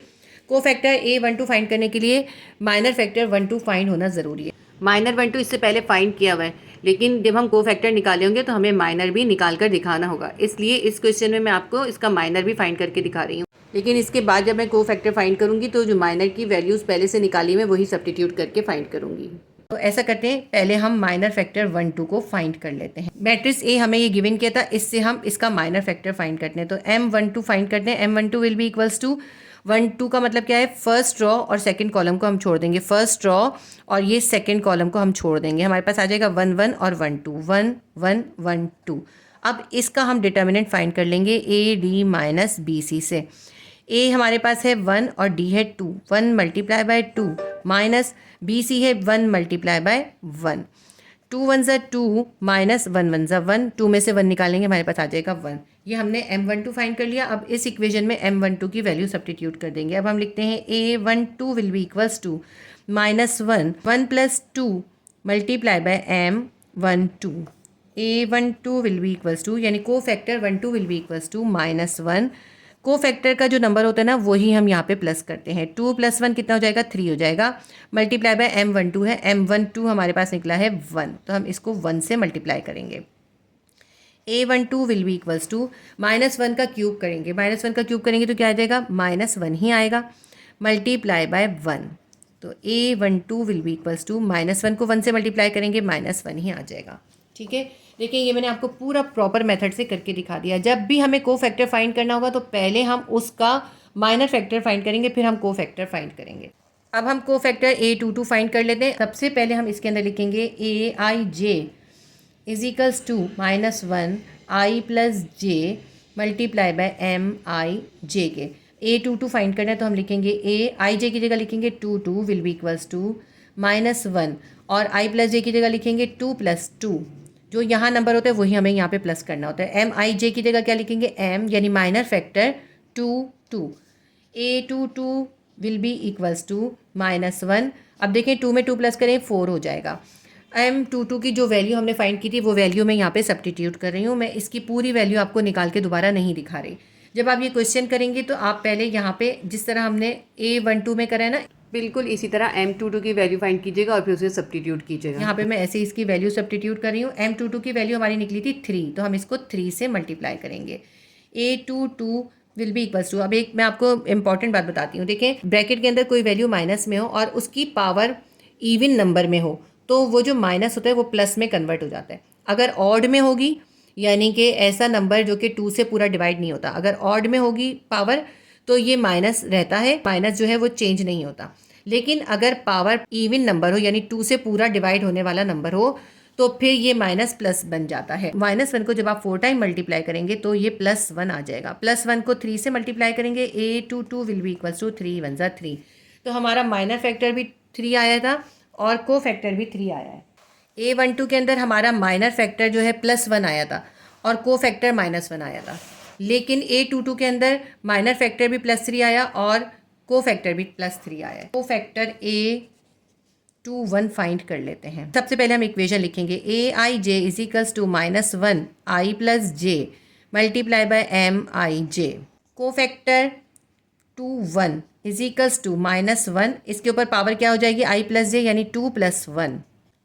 S1: को फैक्टर A12 फाइंड करने के लिए माइनर फैक्टर 12 फाइंड होना ज़रूरी है। माइनर 12 इससे पहले फाइंड किया हुआ है, लेकिन जब हम को फैक्टर निकाले होंगे तो हमें माइनर भी निकाल कर दिखाना होगा। इसलिए इस क्वेश्चन में मैं आपको इसका माइनर भी फाइंड करके दिखा रही हूँ। लेकिन इसके बाद जब मैं को फैक्टर फाइंड करूँगी तो जो माइनर की वैल्यूज़ पहले से निकाली मैं वही सब्स्टिट्यूट करके फाइंड करूँगी। तो ऐसा करते हैं, पहले हम माइनर फैक्टर 1 2 को फाइंड कर लेते हैं। मैट्रिक्स ए हमें ये गिवन किया था, इससे हम इसका माइनर फैक्टर फाइंड करते हैं। तो M12 फाइंड करते हैं। M12 will be equals to 1 2 का मतलब क्या है, फर्स्ट रॉ और सेकंड कॉलम को हम छोड़ देंगे। फर्स्ट रॉ और ये सेकंड कॉलम को हम छोड़ देंगे। हमारे पास आ जाएगा 1 1 और 1 2 1 1 1 2। अब इसका हम डिटर्मिनेंट फाइंड कर लेंगे AD माइनस BC से। ए हमारे पास है 1 और डी है 2, 1 मल्टीप्लाई बाय 2 माइनस BC है 1 मल्टीप्लाई बाय 1। 2 1 ज़ा 2 माइनस 1 1 ज़ा 1, 2 में से 1 निकालेंगे हमारे पास आ जाएगा 1। ये हमने M12 फाइंड कर लिया। अब इस इक्वेशन में M12 की वैल्यू सब्स्टिट्यूट कर देंगे। अब हम लिखते हैं A12 will be equals to minus 1 1 plus 2 multiply by M12। A12 will be equals to, यानी cofactor 12 will be equals to minus 1। को फैक्टर का जो नंबर होता है ना वही हम यहाँ पे प्लस करते हैं। 2 + 1 कितना हो जाएगा, 3 हो जाएगा। मल्टीप्लाई बाय M12 है, M12 हमारे पास निकला है 1, तो हम इसको 1 से मल्टीप्लाई करेंगे। A12 will be equals to -1 का क्यूब करेंगे। -1 का क्यूब करेंगे तो क्या आ जाएगा, -1 ही आएगा, मल्टीप्लाई बाय 1। तो A12 will be equals to -1 को 1 से मल्टीप्लाई करेंगे, -1 ही आ जाएगा। ठीक है, देखिए ये मैंने आपको पूरा प्रॉपर मेथड से करके दिखा दिया। जब भी हमें को फैक्टर फाइंड करना होगा तो पहले हम उसका माइनर फैक्टर फाइंड करेंगे, फिर हम को फैक्टर फाइंड करेंगे। अब हम को फैक्टर A22 फाइंड कर लेते हैं। सबसे पहले हम इसके अंदर लिखेंगे AIJ is equals to -1 I plus J multiply by MIJ के। A22 फाइंड करना है तो हम लिखेंगे AIJ की जगह लिखेंगे 2 2 विल बी इक्वल्स टू -1 और I प्लस J की जगह लिखेंगे 2 + 2। जो यहाँ नंबर होता है वही हमें यहाँ पे प्लस करना होता है। MIJ की जगह क्या लिखेंगे, M यानी minor factor 2 2। A22 will be equals to -1। अब देखें 2 में 2 प्लस करें 4 हो जाएगा। M22 की जो वैल्यू हमने फाइंड की थी वो वैल्यू मैं यहाँ पे सब्स्टिट्यूट कर रही हूँ। मैं इसकी पूरी वैल्यू आपको निकाल के दोबारा नहीं दिखा रही। जब आप ये क्वेश्चन करेंगे तो आप पहले यहाँ पे जिस तरह हमने A12 में करा है ना, बिल्कुल इसी तरह M22 की वैल्यू फाइंड कीजिएगा और फिर उसे सब्स्टिट्यूट कीजिएगा। यहाँ पे मैं ऐसे इसकी वैल्यू सब्स्टिट्यूट कर रही हूँ। M22 की वैल्यू हमारी निकली थी 3, तो हम इसको 3 से मल्टीप्लाई करेंगे। A22 will be equals to, अब एक मैं आपको इंपॉर्टेंट बात बताती हूँ। देखें, ब्रैकेट के अंदर कोई वैल्यू माइनस में हो और उसकी पावर इवन नंबर में हो तो वो जो माइनस होता है वो प्लस में कन्वर्ट हो जाता है। अगर ऑड में होगी, यानी कि ऐसा नंबर जो कि 2 से पूरा डिवाइड नहीं होता, अगर ऑड में होगी पावर तो ये माइनस रहता है, माइनस जो है वो चेंज नहीं होता। लेकिन अगर पावर इवन नंबर हो, यानी 2 से पूरा डिवाइड होने वाला नंबर हो, तो फिर ये माइनस प्लस बन जाता है। -1 को जब आप 4 टाइम मल्टीप्लाई करेंगे तो ये +1 आ जाएगा। +1 को 3 से मल्टीप्लाई करेंगे, A22 will be equals to 3 1 ज़ा 3। तो हमारा माइनर फैक्टर भी 3 आया था और को फैक्टर भी 3 आया है। A12 के अंदर हमारा माइनर फैक्टर जो है +1 आया था और को फैक्टर -1 आया था। लेकिन A22 के अंदर माइनर फैक्टर भी +3 आया और को फैक्टर भी +3 आया है। को फैक्टर A21 फाइंड कर लेते हैं। सबसे पहले हम इक्वेशन लिखेंगे AIJ is equals to -1 I plus J multiply by MIJ। Cofactor 21 is equals to -1, इसके ऊपर पावर क्या हो जाएगी, I प्लस J यानी 2 + 1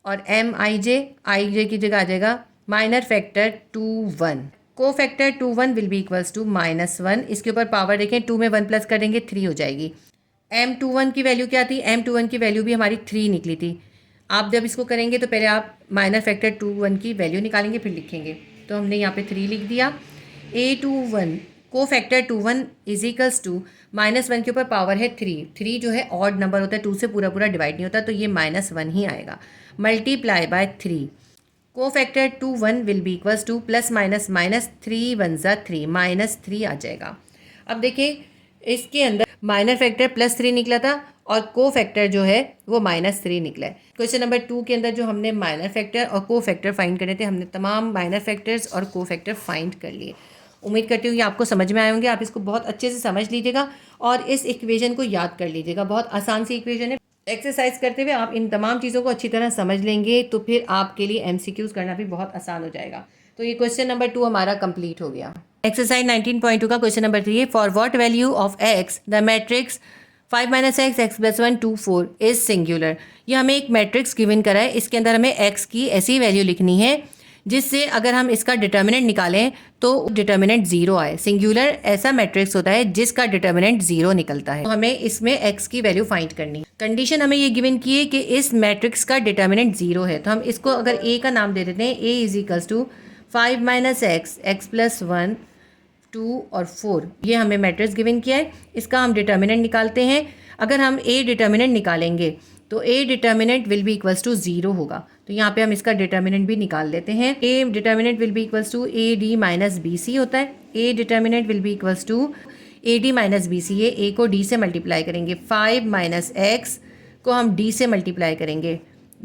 S1: और MIJ की जगह आ जाएगा minor factor 21। Cofactor 21 will be equals to -1, इसके ऊपर पावर देखें 2 में 1 प्लस कर देंगे 3 हो जाएगी। M21 की वैल्यू क्या थी, M21 की वैल्यू भी हमारी 3 निकली थी। आप जब इसको करेंगे तो पहले आप माइनर फैक्टर 21 की वैल्यू निकालेंगे फिर लिखेंगे। तो हमने यहाँ पे 3 लिख दिया। A21 को फैक्टर 21 इज इक्वल्स टू -1 के ऊपर पावर है 3 जो है ऑड नंबर होता है, 2 से पूरा डिवाइड नहीं होता, तो ये -1 ही आएगा, multiply by 3। Cofactor 21 will be equals to +-3 1 ज़ा 3 -3 आ जाएगा। अब देखिए इसके अंदर माइनर फैक्टर +3 निकला था और को फैक्टर जो है वो -3 निकला है। क्वेश्चन नंबर 2 के अंदर जो हमने माइनर फैक्टर और को फैक्टर फाइंड करे थे, हमने तमाम माइनर फैक्टर्स और को फैक्टर फाइंड कर लिए। उम्मीद करती हूँ ये आपको समझ में आए होंगे। आप इसको बहुत अच्छे से समझ लीजिएगा और इस इक्वेशन को याद कर लीजिएगा। बहुत आसान सी इक्वेशन है। एक्सरसाइज करते हुए आप इन तमाम चीज़ों को अच्छी तरह समझ लेंगे तो फिर आपके लिए MCQs करना भी बहुत आसान हो जाएगा। तो ये क्वेश्चन नंबर 2 हमारा कंप्लीट हो गया। एक्सरसाइज 19.2 का क्वेश्चन नंबर 3 है, for what value of x the matrix 5 - x x + 1 2 4 is singular. ये हमें एक मैट्रिक्स गिवन करा है, इसके अंदर हमें x की ऐसी वैल्यू लिखनी है जिससे अगर हम इसका डिटर्मिनेंट निकालें तो डिटर्मिनेंट 0 आए। सिंगुलर ऐसा मैट्रिक्स होता है जिसका डिटर्मिनेंट 0 निकलता है। तो हमें इसमें x की वैल्यू फाइंड करनी है। कंडीशन हमें ये गिवन की है कि इस मैट्रिक्स का डिटर्मिनेंट 0 है, तो हम इसको अगर a का नाम दे देते हैं, a = 5 - x x + 1 2 और 4। ये हमें मैट्रिक्स गिवन किया है, इसका हम डिटर्मिनेंट निकालते हैं। अगर हम a डिटर्मिनेंट निकालेंगे तो a determinant will be equals to 0 होगा, तो यहाँ पे हम इसका डिटर्मिनेंट भी निकाल लेते हैं। a determinant will be equals to ad - bc होता है। a determinant will be equals to ad - bc। ये a को d से मल्टीप्लाई करेंगे, 5 - x को हम d से मल्टीप्लाई करेंगे,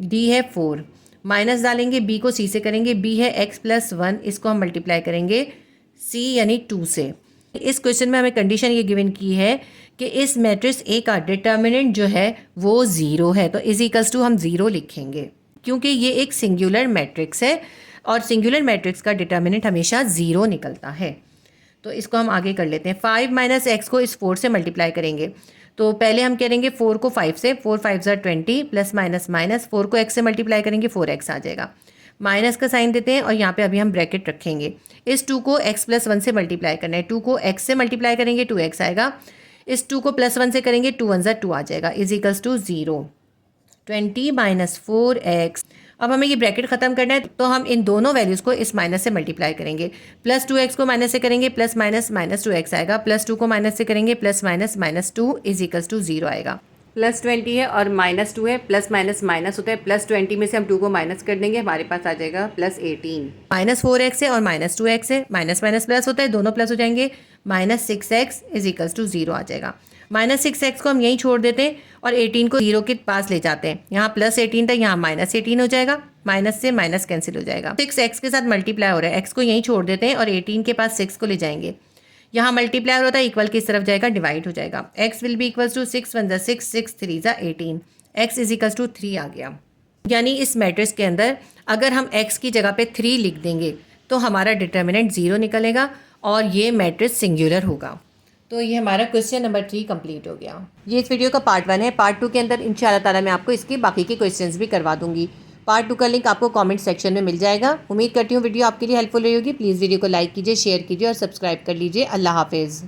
S1: d है 4, माइनस डालेंगे, b को c से करेंगे, b है x + 1, इसको हम मल्टीप्लाई करेंगे c यानी 2 से। इस क्वेश्चन में हमें कंडीशन ये गिवन की है कि इस मैट्रिक्स ए का डिटर्मिनेंट जो है वो 0 है, तो = हम 0 लिखेंगे क्योंकि ये एक सिंगुलर मैट्रिक्स है और सिंगुलर मैट्रिक्स का डिटर्मिनेंट हमेशा 0 निकलता है। तो इसको हम आगे कर लेते हैं। 5 - x को इस 4 से मल्टीप्लाई करेंगे, तो पहले हम करेंगे 4 को 5 से, 4 5 = 20 प्लस माइनस माइनस, 4 को x से मल्टीप्लाई करेंगे 4x आ जाएगा, माइनस का साइन देते हैं और यहाँ पे अभी हम ब्रैकेट रखेंगे। इस 2 को x + 1 से मल्टीप्लाई करना है, 2 को x से मल्टीप्लाई करेंगे 2x आएगा, इस 2 को +1 से करेंगे 2 1 = 2 आ जाएगा, = 0। 20 - 4x। अब हमें ये ब्रैकेट ख़त्म करना है, तो हम इन दोनों वैल्यूज़ को इस माइनस से मल्टीप्लाई करेंगे। +2x को माइनस से करेंगे प्लस माइनस -2x आएगा, +2 को माइनस से करेंगे प्लस माइनस -2 = 0 आएगा। +20 है और -2 है, प्लस माइनस माइनस होता है, +20 में से हम 2 को माइनस कर देंगे, हमारे पास आ जाएगा +18। -4x है और -2x है, माइनस माइनस प्लस होता है, दोनों प्लस हो जाएंगे, -6x = 0 आ जाएगा। -6x को हम यहीं छोड़ देते हैं और 18 को 0 के पास ले जाते हैं, यहाँ +18 था, यहाँ -18 हो जाएगा, माइनस से माइनस कैंसिल हो जाएगा। 6x के साथ मल्टीप्लाई हो रहा है, x को यहीं छोड़ देते हैं और 18 के पास 6 को ले जाएंगे, यहाँ मल्टीप्लाई होता है, इक्वल की इस तरफ जाएगा, डिवाइड हो जाएगा। x will be equals to 6 1 = 6 6 3 = 18, x = 3 आ गया। यानी इस मैट्रिक्स के अंदर अगर हम x की जगह पे 3 लिख देंगे तो हमारा डिटर्मिनेंट 0 निकलेगा और ये मैट्रिक्स सिंगुलर होगा। तो ये हमारा क्वेश्चन नंबर 3 कंप्लीट हो गया। ये इस वीडियो का पार्ट 1 है। पार्ट 2 के अंदर इंशाल्लाह ताला मैं आपको इसके बाकी के क्वेश्चंस भी करवा दूंगी। पार्ट 2 का लिंक आपको कमेंट सेक्शन में मिल जाएगा। उम्मीद करती हूँ वीडियो आपके लिए हेल्पफुल रही होगी। प्लीज़ वीडियो को लाइक कीजिए, शेयर कीजिए और सब्सक्राइब कर लीजिए। अल्लाह हाफिज़।